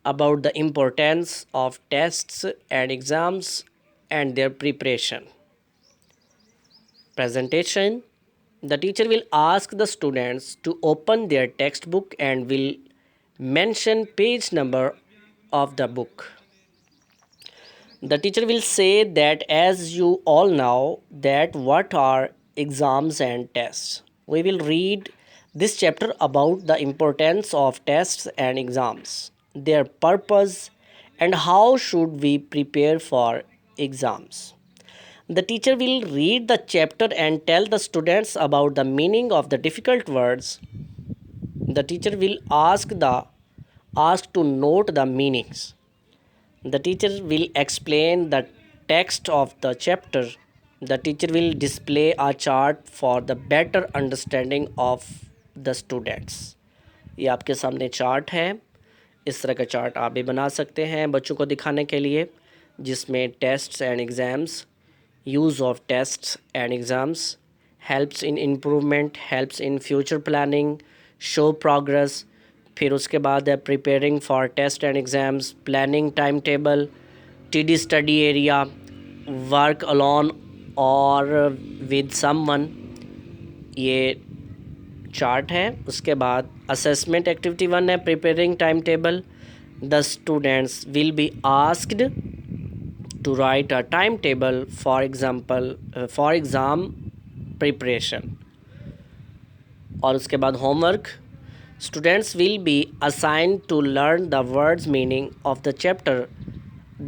about the importance of tests and exams and their preparation. Presentation. The teacher will ask the students to open their textbook and will mention page number of the book. The teacher will say that as you all know that what are exams and tests. We will read this chapter about the importance of tests and exams, their purpose and how should we prepare for exams. The teacher will read the chapter and tell the students about the meaning of the difficult words. The teacher will ask to note the meanings. The teacher will explain the text of the chapter. The teacher will display a chart for the better understanding of the students. ये आपके सामने chart है. इस तरह का chart आप भी बना सकते हैं बच्चों को दिखाने के लिए, जिसमें tests and exams, use of tests and exams, helps in improvement, helps in future planning, show progress. फिर उसके बाद है preparing for test and exams, planning timetable, TD study area, work alone or with someone. ये chart है. उसके बाद assessment activity 1 है preparing timetable. The students will be asked to write a timetable for exam preparation. और उसके बाद homework. Students will be assigned to learn the words meaning of the chapter.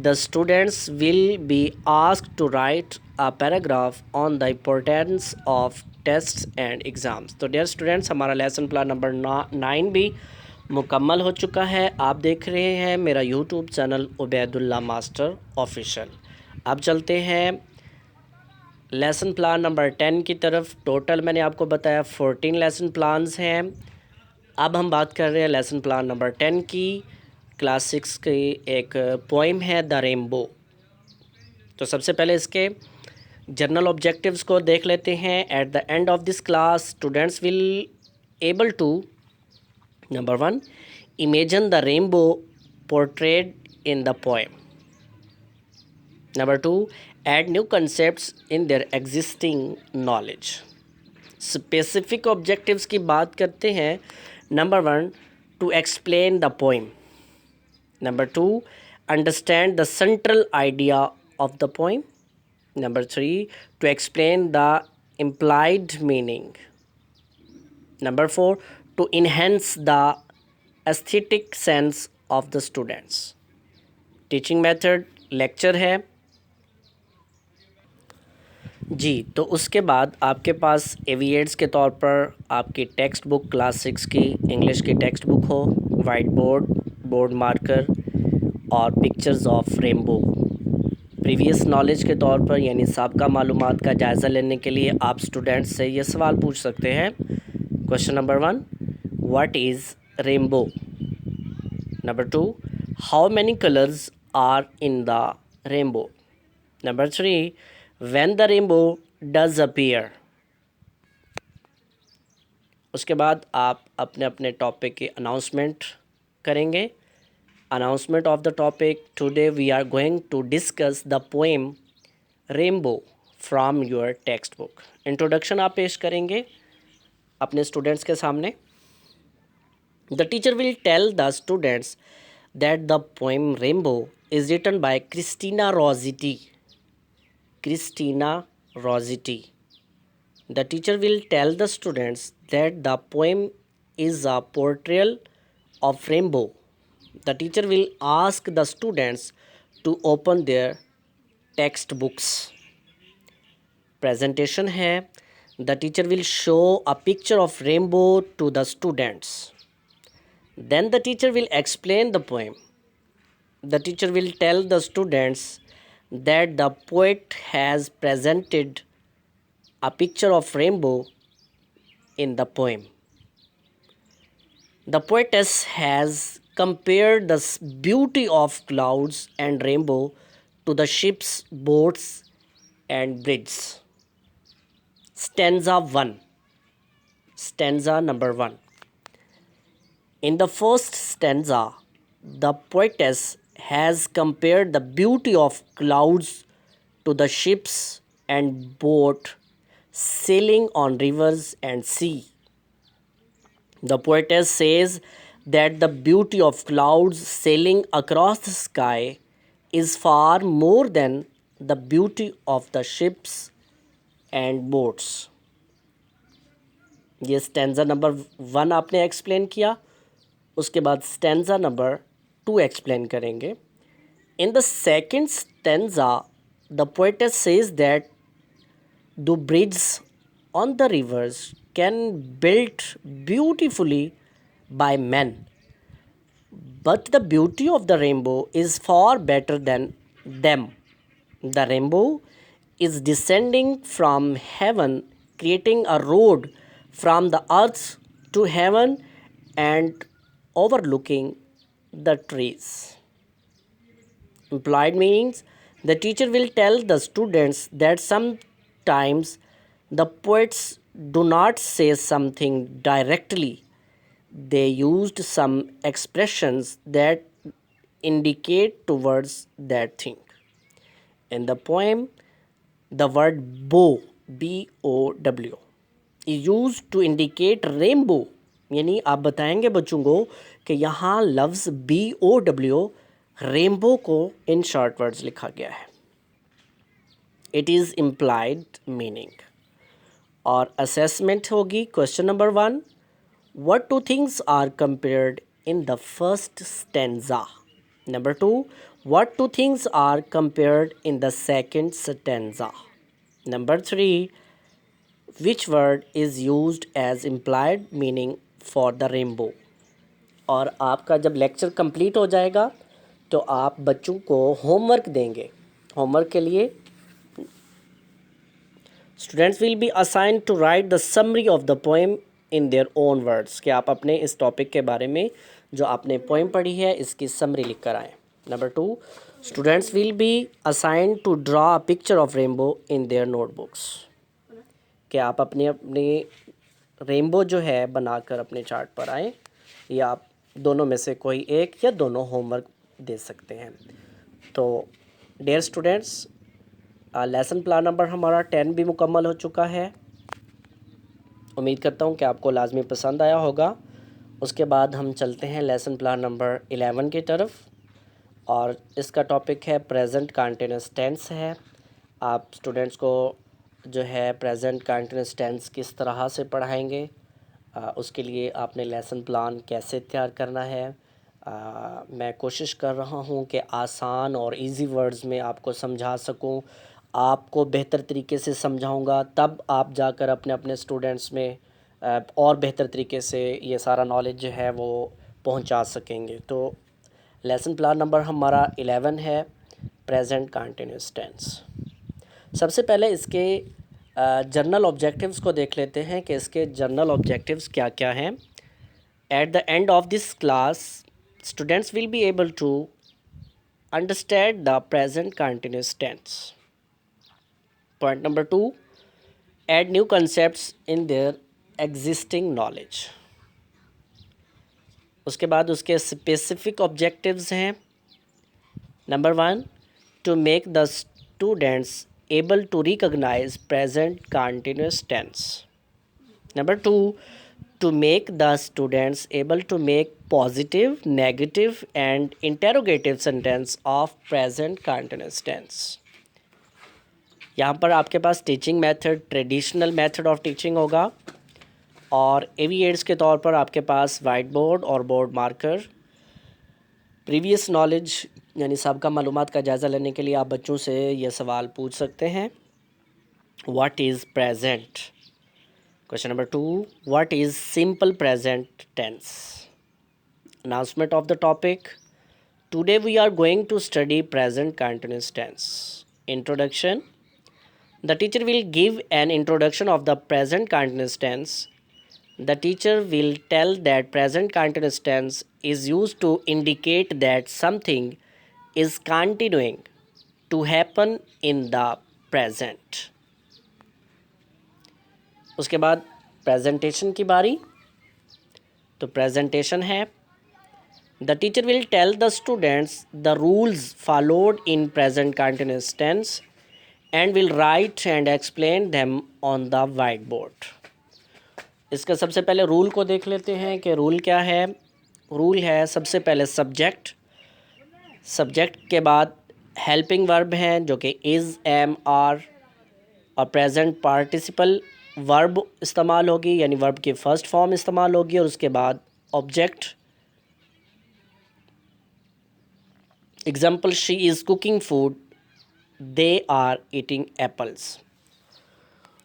The students will be asked to write a paragraph on the importance of tests and exams. तो dear students, हमारा lesson plan number 9 भी मुकम्मल हो चुका है. आप देख रहे हैं मेरा YouTube channel Ubaidullah master official. अब चलते हैं लेसन प्लान नंबर 10 की तरफ. टोटल मैंने आपको बताया 14 लेसन प्लान्स हैं. अब हम बात कर रहे हैं लेसन प्लान नंबर 10 की. क्लास 6 की एक पोइम है द रेनबो. तो सबसे पहले इसके जनरल ऑब्जेक्टिव्स को देख लेते हैं. At the end of this class students will able to Number 1, imagine the rainbow portrayed in the poem. Number 2, add new concepts in their existing knowledge. Specific objectives की बात करते हैं. Number 1, to explain the poem. Number 2, understand the central idea of the poem. Number 3, to explain the implied meaning. Number 4, to enhance the aesthetic sense of the students. Teaching method lecture है जी. तो उसके बाद आपके पास एविएट्स के तौर पर आपकी text book class 6 की इंग्लिश की टेक्स्ट बुक हो, वाइट बोर्ड, बोर्ड मार्कर और pictures of rainbow. Previous knowledge के तौर पर यानी साबका मालूमात का जायज़ा लेने के लिए आप स्टूडेंट्स से ये सवाल पूछ सकते हैं. Question number 1, what is rainbow? Number 2, how many colors are in the rainbow? Number 3, When the rainbow does appear. उसके बाद आप अपने अपने टॉपिक की अनाउंसमेंट करेंगे. Announcement of the topic. Today we are going to discuss the poem Rainbow from your textbook. Introduction आप पेश करेंगे अपने स्टूडेंट्स के सामने. The teacher will tell the students that the poem Rainbow is written by Christina Rossetti. Christina Rossetti. The teacher will tell the students that the poem is a portrayal of rainbow. The teacher will ask the students to open their textbooks. Presentation है. The teacher will show a picture of rainbow to the students. Then the teacher will explain the poem. The teacher will tell the students that the poet has presented a picture of rainbow in the poem. The poetess has compared the beauty of clouds and rainbow to the ships, boats, and bridges. Stanza 1. Stanza number 1. In the first stanza, the poetess has compared the beauty of clouds to the ships and boat sailing on rivers and sea. The poetess says that the beauty of clouds sailing across the sky is far more than the beauty of the ships and boats. ये stanza number 1 आपने explain किया. उसके बाद stanza number 2 explain करेंगे. In the second stanza, the poetess says that the bridges on the rivers can built beautifully by men, but the beauty of the rainbow is far better than them. The rainbow is descending from heaven, creating a road from the earth to heaven and overlooking the trees. Implied meanings. The teacher will tell the students that sometimes the poets do not say something directly. They used some expressions that indicate towards that thing. In the poem, the word bow, B-O-W, is used to indicate rainbow. यानी आप बताएंगे बच्चों को कि यहाँ लफ्ज़ B-O-W rainbow को in short words लिखा गया है. It is implied meaning. और असेसमेंट होगी. Question number 1. What two things are compared in the first stanza? Number 2. What two things are compared in the second stanza? Number 3. Which word is used as implied meaning for the rainbow? और आपका जब lecture complete हो जाएगा तो आप बच्चों को homework देंगे. होमवर्क के लिए students will be assigned to write the summary of the poem in their own words. कि आप अपने इस टॉपिक के बारे में जो आपने पोएम पढ़ी है इसकी समरी लिख कर आएँ. Number 2. Students will be assigned to draw a picture of rainbow in their notebooks. कि आप अपने अपने रेनबो जो है बनाकर अपने चार्ट पर आएँ. या आप दोनों में से कोई एक या दोनों होमवर्क दे सकते हैं. तो dear students, lesson plan number हमारा 10 भी मुकम्मल हो चुका है. उम्मीद करता हूँ कि आपको लाजमी पसंद आया होगा. उसके बाद हम चलते हैं लेसन प्लान नंबर 11 की तरफ. और इसका टॉपिक है प्रेजेंट कंटिन्यूअस टेंस है. आप स्टूडेंट्स को जो है प्रेजेंट कंटिन्यूअस टेंस किस तरह से पढ़ाएंगे, उसके लिए आपने लेसन प्लान कैसे तैयार करना है. मैं कोशिश कर रहा हूँ कि आसान और इजी वर्ड्स में आपको समझा सकूँ. आपको बेहतर तरीके से समझाऊँगा तब आप जाकर अपने अपने स्टूडेंट्स में और बेहतर तरीके से ये सारा नॉलेज जो है वो पहुँचा सकेंगे. तो लेसन प्लान नंबर हमारा 11 है प्रेजेंट कंटिन्यूअस टेंस. सबसे पहले इसके जर्नल ऑब्जेक्टिव्स को देख लेते हैं कि इसके जर्नल ऑब्जेक्टिव्स क्या क्या हैं. At the end of this class students will be able to understand the present continuous tense. Point number 2, add new concepts in their existing knowledge. उसके बाद उसके specific objectives हैं. Number 1, to make the students able to recognize present continuous tense. Number 2, to make the students able to make positive, negative and interrogative sentence of present continuous tense. यहाँ पर आपके पास teaching method traditional method of teaching होगा और AV aids के तौर पर आपके पास वाइट बोर्ड और बोर्ड मार्कर. प्रीवियस नॉलेज यानी सबका मालूमात का जायज़ा लेने के लिए आप बच्चों से ये सवाल पूछ सकते हैं. What is present? Question number 2, what is simple present tense? Announcement of the topic. Today we are going to study present continuous tense. Introduction. The teacher will give an introduction of the present continuous tense. The teacher will tell that present continuous tense is used to indicate that something is continuing to happen in the present. उसके बाद presentation की बारी. तो presentation है, The teacher will tell the students the rules followed in present continuous tense and will write and explain them on the whiteboard. इसका सबसे पहले rule को देख लेते हैं कि रूल क्या है. रूल है सबसे पहले सब्जेक्ट. सब्जेक्ट के बाद हेल्पिंग वर्ब हैं जो कि इज़, एम, आर और प्रेजेंट पार्टिसिपल वर्ब इस्तेमाल होगी यानी वर्ब की फ़र्स्ट फॉर्म इस्तेमाल होगी और उसके बाद object. Example, she is cooking food, they are eating apples.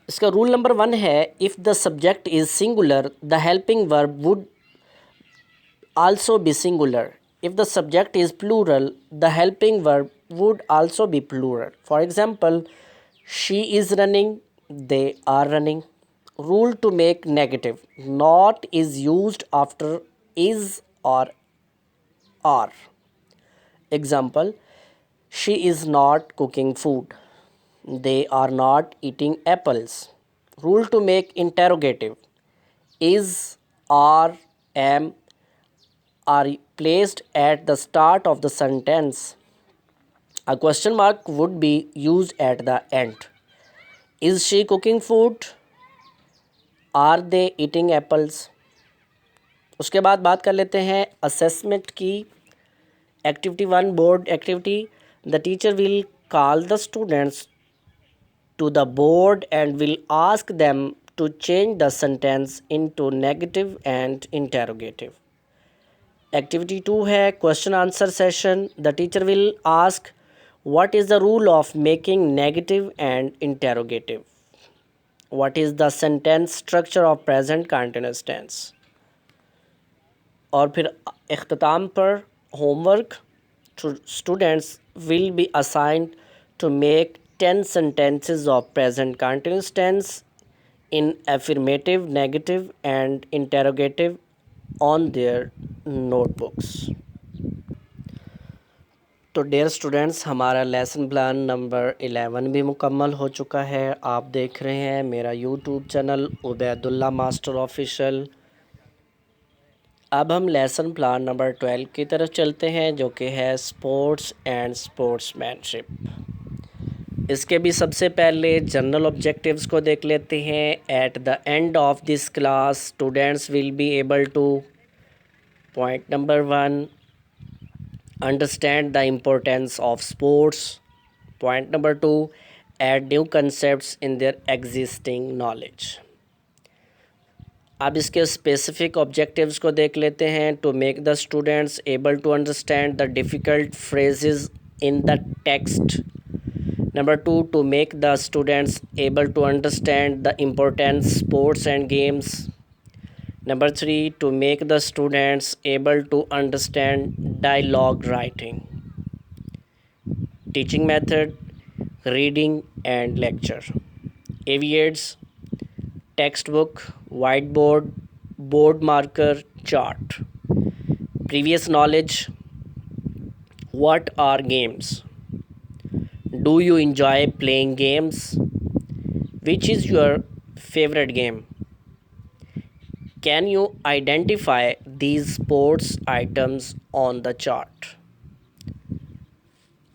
इसका रूल नंबर 1 है, if the subject is singular the helping verb would also be singular. If the subject is plural the helping verb would also be plural. For example, she is running, they are running. Rule to make negative. Not is used after is और are. Example, she is not cooking food, they are not eating apples. Rule to make interrogative. Is, are, am are placed at the start of the sentence. A question mark would be used at the end. Is she cooking food? Are they eating apples? उसके बाद बात कर लेते हैं assessment की. Activity 1, board activity. The teacher will call the students to the board and will ask them to change the sentence into negative and interrogative. Activity 2 है question answer session. The teacher will ask what is the rule of making negative and interrogative. What is the sentence structure of present continuous tense. और फिर इख्तिताम पर homework. Students will be assigned to make 10 sentences of present continuous tense in affirmative, negative and interrogative on their notebooks. तो dear students, हमारा lesson plan number 11 भी मुकम्मल हो चुका है. आप देख रहे हैं मेरा YouTube channel Ubaidullah master official. अब हम लेसन प्लान नंबर 12 की तरफ चलते हैं जो कि है स्पोर्ट्स एंड स्पोर्ट्समैनशिप. इसके भी सबसे पहले जनरल ऑब्जेक्टिव्स को देख लेते हैं. At the end of this class students will be able to. Point number 1, understand the importance of sports. Point number 2, add new concepts in their existing knowledge. अब इसके स्पेसिफिक ऑब्जेक्टिव्स को देख लेते हैं. To make the students able to understand the difficult phrases in the text. Number 2, to make the students able to understand the importance sports and games. Number 3, to make the students able to understand dialogue writing. Teaching method, reading and lecture. AV aids, text book, whiteboard, board marker, chart. Previous knowledge. What are games? Do you enjoy playing games? Which is your favorite game? Can you identify these sports items on the chart?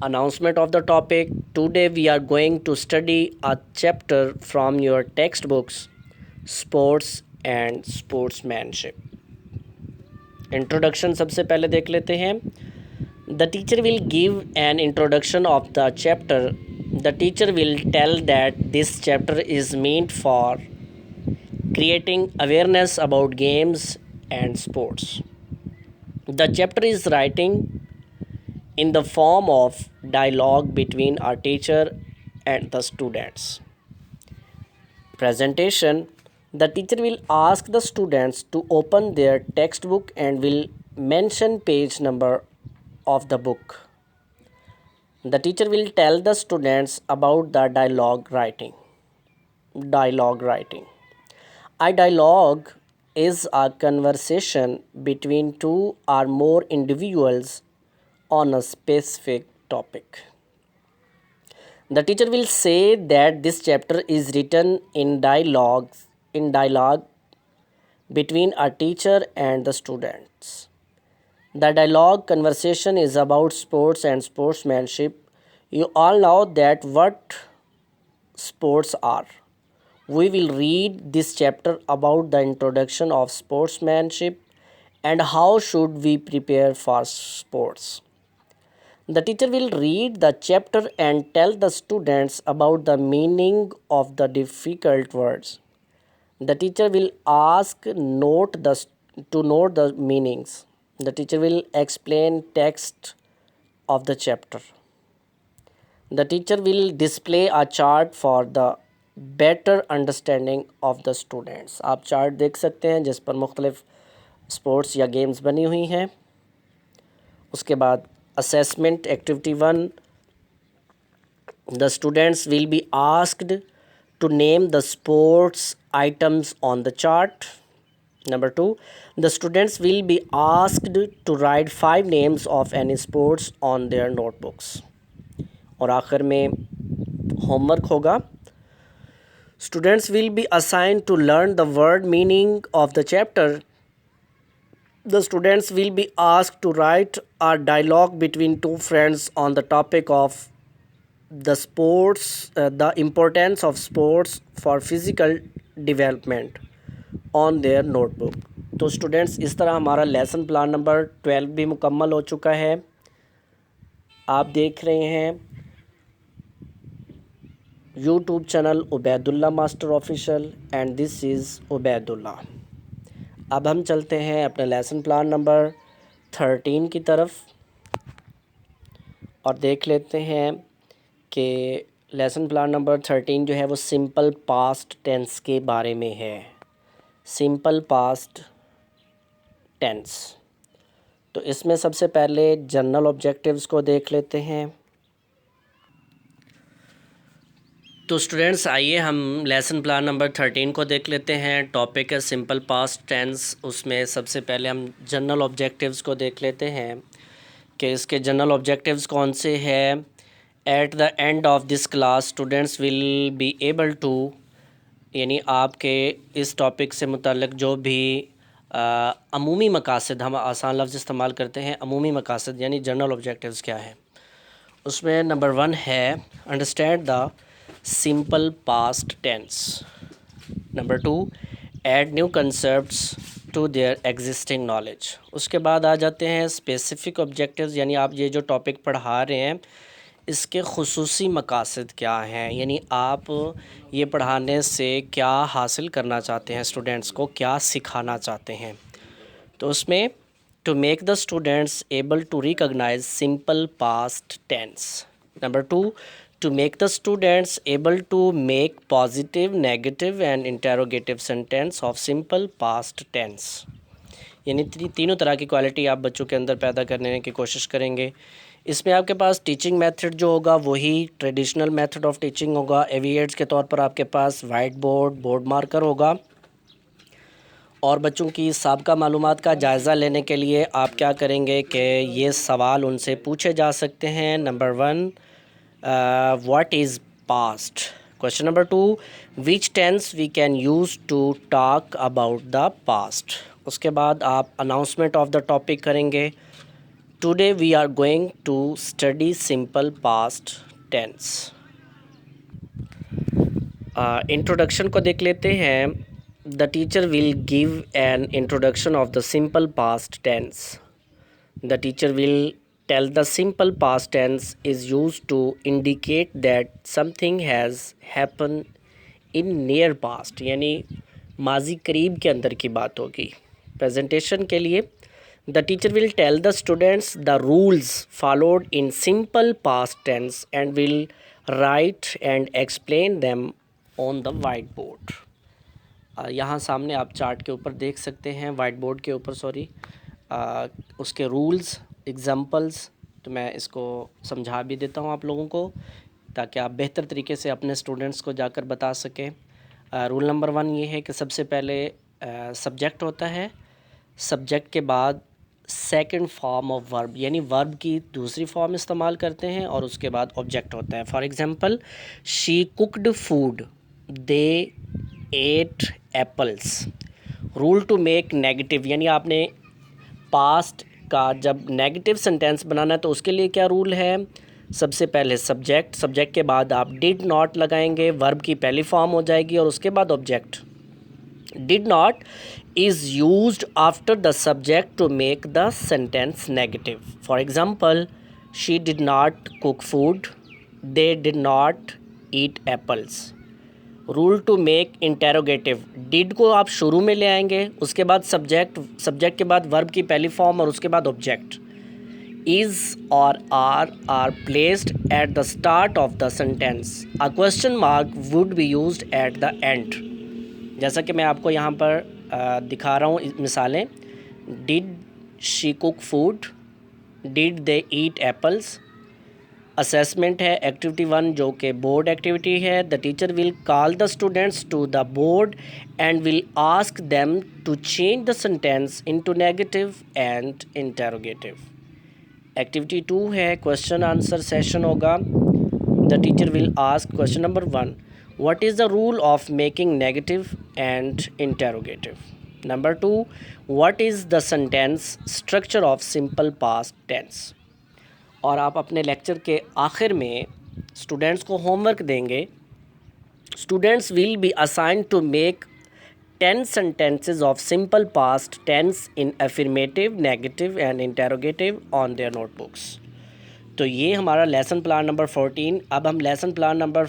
Announcement of the topic. Today we are going to study a chapter from your textbooks, Sports and Sportsmanship. Introduction सबसे पहले देख लेते हैं. The teacher will give an introduction of the chapter. The teacher will tell that this chapter is meant for creating awareness about games and sports. The chapter is writing in the form of dialogue between our teacher and the students. Presentation. The teacher will ask the students to open their textbook and will mention page number of the book. The teacher will tell the students about the dialogue writing. Dialogue writing. A dialogue is a conversation between two or more individuals on a specific topic. The teacher will say that this chapter is written in dialogue between a teacher and the students. The dialogue conversation is about sports and sportsmanship. You all know that what sports are. We will read this chapter about the introduction of sportsmanship and how should we prepare for sports. The teacher will read the chapter and tell the students about the meaning of the difficult words. The teacher will ask to note the meanings. The teacher will explain text of the chapter. The teacher will display a chart for the better understanding of the students. आप chart देख सकते हैं जिस पर मुख्तलिफ sports या games बनी हुई हैं. उसके बाद assessment activity 1. The students will be asked to name the sports items on the chart. Number 2. The students will be asked to write 5 names of any sports on their notebooks. और आखिर में homework होगा. Students will be assigned to learn the word meaning of the chapter. The students will be asked to write a dialogue between two friends on the topic of the sports, the importance of sports for physical development on their notebook. तो students इस तरह हमारा lesson plan number 12 भी मुकम्मल हो चुका है. आप देख रहे हैं YouTube channel Ubaidullah master official and this is Ubaidullah. अब हम चलते हैं अपने लेसन प्लान नंबर 13 की तरफ और देख लेते हैं कि लेसन प्लान नंबर 13 जो है वो सिंपल पास्ट टेंस के बारे में है. Simple past tense. तो इसमें सबसे पहले जनरल ऑब्जेक्टिव्स को देख लेते हैं. तो स्टूडेंट्स आइए हम लेसन प्लान नंबर 13 को देख लेते हैं. टॉपिक है सिंपल पास्ट टेंस. उसमें सबसे पहले हम जनरल ऑब्जेक्टिव्स को देख लेते हैं कि इसके जनरल ऑब्जेक्टिव्स कौन से हैं. At the end of this class students will be able to, यानी आपके इस टॉपिक से मुतल्लिक़ जो भी अमूमी मकासद, हम आसान लफ्ज़ इस्तेमाल करते हैं, अमूमी मकासद यानी जनरल ऑब्जेक्टिव्स क्या है. उसमें नंबर 1 है understand the simple past tense. Number 2, add new concepts to their existing knowledge. उसके बाद आ जाते हैं specific objectives, यानी आप ये जो टॉपिक पढ़ा रहे हैं इसके खुसूसी मकासद क्या हैं, यानी आप ये पढ़ाने से क्या हासिल करना चाहते हैं, स्टूडेंट्स को क्या सिखाना चाहते हैं. तो उसमें to make the students able to recognize simple past tense. Number 2, to make the students able to make positive, negative and interrogative sentence of simple past tense. यानी तीनों तरह की क्वालिटी आप बच्चों के अंदर पैदा करने की कोशिश करेंगे. इसमें आपके पास टीचिंग मेथड जो होगा वही ट्रेडिशनल मेथड ऑफ टीचिंग होगा. एविएट्स के तौर पर आपके पास वाइट बोर्ड, बोर्ड मार्कर होगा. और बच्चों की साबिक़ा मालूमात का जायज़ा लेने के लिए आप क्या करेंगे कि ये सवाल उनसे पूछे जा सकते हैं. Number 1, what is past. Question number 2, which tense we can use to talk about the past. उसके बाद आप अनाउंसमेंट ऑफ द टॉपिक करेंगे। Today we are going to study simple past tense. Introduction को देख लेते हैं। The teacher will give an introduction of the simple past tense. The teacher will tell the simple past tense is used to indicate that something has happened in near past, यानी माजी करीब के अंदर की बात होगी। प्रेजेंटेशन के लिए the teacher will tell the students the rules followed in simple past tense and will write and explain them on the whiteboard। यहाँ सामने आप चार्ट के ऊपर देख सकते हैं, वाइट बोर्ड के ऊपर सॉरी, उसके रूल्स एग्जांपल्स। तो मैं इसको समझा भी देता हूँ आप लोगों को ताकि आप बेहतर तरीके से अपने स्टूडेंट्स को जाकर बता सकें। रूल नंबर 1 ये है कि सबसे पहले सब्जेक्ट होता है, सब्जेक्ट के बाद सेकंड फॉर्म ऑफ वर्ब यानी वर्ब की दूसरी फॉर्म इस्तेमाल करते हैं और उसके बाद ऑब्जेक्ट होता है। For example, she cooked food, they ate apples. Rule to make negative, यानी आपने पास्ट का जब नेगेटिव सेंटेंस बनाना है तो उसके लिए क्या रूल है। सबसे पहले सब्जेक्ट, सब्जेक्ट के बाद आप डिड नॉट लगाएंगे, वर्ब की पहली फॉर्म हो जाएगी और उसके बाद object. Did not is used after the subject to make the sentence negative. For example, she did not cook food, they did not eat apples. Rule to make interrogative, did को आप शुरू में ले आएंगे, उसके बाद सब्जेक्ट, सब्जेक्ट के बाद वर्ब की पहली फॉर्म और उसके बाद ऑब्जेक्ट। इज़ और are placed at the start of the sentence. A question mark would be used at the end. जैसा कि मैं आपको यहाँ पर दिखा रहा हूँ मिसालें। Did she cook food, did they eat apples. Assessment है एक्टिविटी 1 जो कि बोर्ड एक्टिविटी है। The teacher will call the students to the board and will ask them to change the sentence into negative and interrogative. Activity 2 है question answer session होगा। The teacher will ask question number 1, what is the rule of making negative and interrogative. Number 2, what is the sentence structure of simple past tense. और आप अपने lecture के आखिर में students को homework देंगे। Students will be assigned to make 10 sentences of simple past tense in affirmative, negative and interrogative on their notebooks। तो ये हमारा लेसन प्लान नंबर 14। अब हम लेसन प्लान नंबर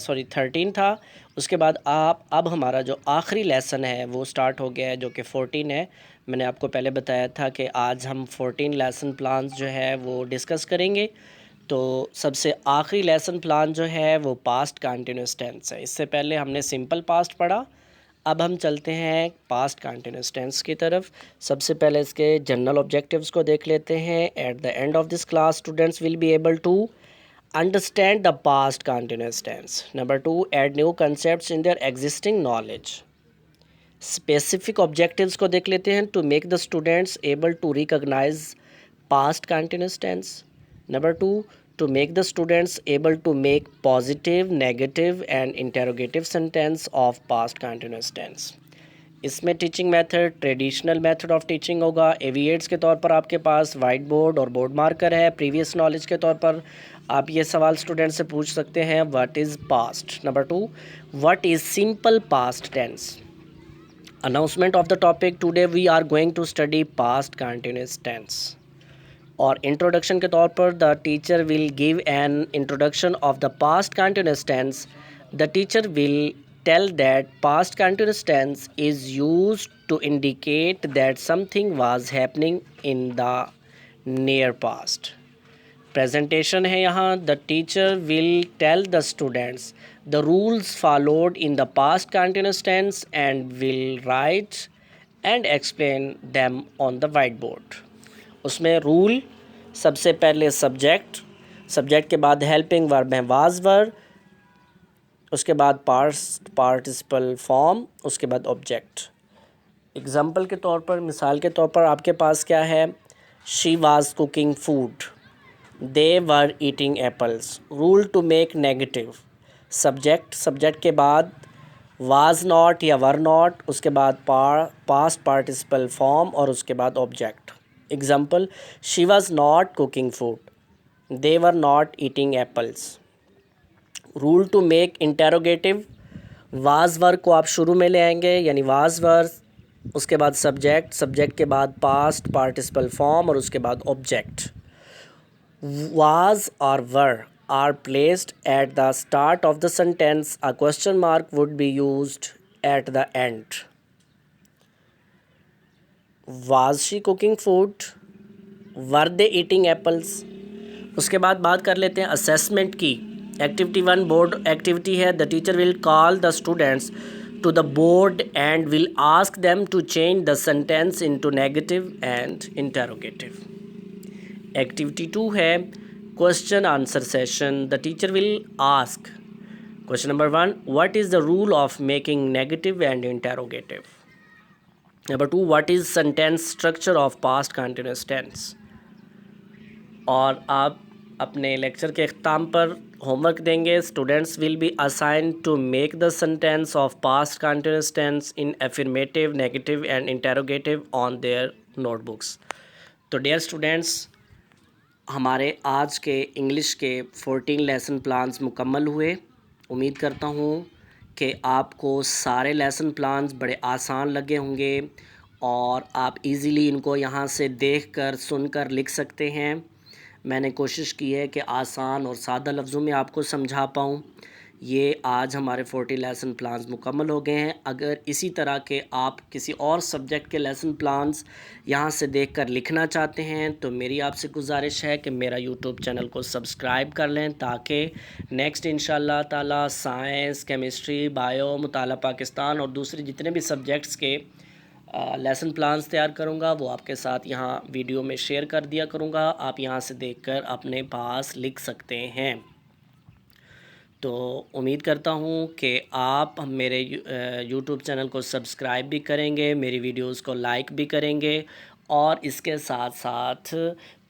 13 था। उसके बाद अब हमारा जो आखिरी लेसन है वो स्टार्ट हो गया है जो कि 14 है। मैंने आपको पहले बताया था कि आज हम 14 लेसन प्लान्स जो है वो डिस्कस करेंगे। तो सबसे आखिरी लेसन प्लान जो है वो पास्ट कंटिन्यूस टेंस है। इससे पहले हमने सिंपल पास्ट पढ़ा, अब हम चलते हैं पास्ट कंटिन्यूस टेंस की तरफ। सबसे पहले इसके जनरल ऑब्जेक्टिव्स को देख लेते हैं। At the end of this class students will be able to understand the past continuous tense. Number 2, add new concepts in their existing knowledge. Specific objectives को देख लेते हैं। To make the students able to recognise past continuous tense. Number 2, to make the students able to make positive, negative and interrogative sentence of past continuous tense। इसमें teaching method traditional method of teaching होगा। AV aids के तौर पर आपके पास white board और board marker है। Previous knowledge के तौर पर आप ये सवाल स्टूडेंट से पूछ सकते हैं, what is past. Number 2, what is simple past tense. Announcement of the topic, today we are going to study past continuous tense. और इंट्रोडक्शन के तौर पर the teacher will give an introduction of the past continuous tense. The teacher will tell that past continuous tense is used to indicate that something was happening in the near past. Presentation है यहाँ। The teacher will tell the students the rules followed in the past continuous tense and will write and explain them on the white board. उसमें rule, सबसे पहले subject, subject के बाद helping verb है was were, उसके बाद past participle form, उसके बाद ऑब्जेक्ट। एग्जाम्पल के तौर पर, मिसाल के तौर पर आपके पास क्या है। She was cooking food, they were eating apples. Rule to make negative, subject के बाद वाज नॉट या वर नॉट, उसके बाद पास्ट पार्टिसिपल फॉर्म और उसके बाद object. Example, she was not cooking food, they were not eating apples. Rule to make interrogative, was were को आप शुरू में ले आएंगे, यानी वाज वर, उसके बाद सब्जेक्ट के बाद पास्ट पार्टिसिपल फॉर्म और उसके बाद ऑब्जेक्ट। वाज और वर are placed at the start of the sentence. A question mark would be used at the end. Was she cooking food? Were they eating apples? उसके बाद बात कर लेते हैं असेसमेंट की। एक्टिविटी 1 बोर्ड एक्टिविटी है। The teacher will call the students to the board and will ask them to change the sentence into negative and interrogative. Activity 2 है question answer session. The teacher will ask question number 1, what is the rule of making negative and interrogative? Number 2, what is sentence structure of past continuous tense? और आप अपने lecture के अख्ताम पर homework देंगे। Students will be assign to make the sentence of past continuous tense in affirmative, negative and interrogative on their notebooks. तो dear students, हमारे आज के इंग्लिश के 14 लेसन प्लान्स मुकम्मल हुए। उम्मीद करता हूँ कि आपको सारे लेसन प्लान्स बड़े आसान लगे होंगे और आप इजीली इनको यहाँ से देखकर, सुनकर लिख सकते हैं। मैंने कोशिश की है कि आसान और सादा लफ्ज़ों में आपको समझा पाऊँ। ये आज हमारे 40 लेसन प्लान्स मुकम्मल हो गए हैं। अगर इसी तरह के आप किसी और सब्जेक्ट के लेसन प्लान्स यहाँ से देखकर लिखना चाहते हैं तो मेरी आपसे गुजारिश है कि मेरा यूट्यूब चैनल को सब्सक्राइब कर लें, ताकि नेक्स्ट इंशाल्लाह ताला साइंस, केमिस्ट्री, बायो, मुताला पाकिस्तान और दूसरे जितने भी सब्जेक्ट्स के लेसन प्लान्स तैयार करूँगा वो आपके साथ यहाँ वीडियो में शेयर कर दिया करूँगा। आप यहाँ से देखकर अपने पास लिख सकते हैं। तो उम्मीद करता हूँ कि आप मेरे यूट्यूब चैनल को सब्सक्राइब भी करेंगे, मेरी वीडियोस को लाइक भी करेंगे और इसके साथ साथ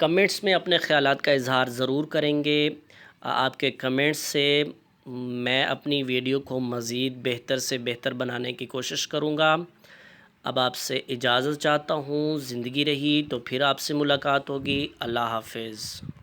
कमेंट्स में अपने ख़यालात का इज़हार ज़रूर करेंगे। आपके कमेंट्स से मैं अपनी वीडियो को मज़ीद बेहतर से बेहतर बनाने की कोशिश करूँगा। अब आपसे इजाज़त चाहता हूँ। ज़िंदगी रही तो फिर आपसे मुलाकात होगी। अल्लाह हाफ़िज़।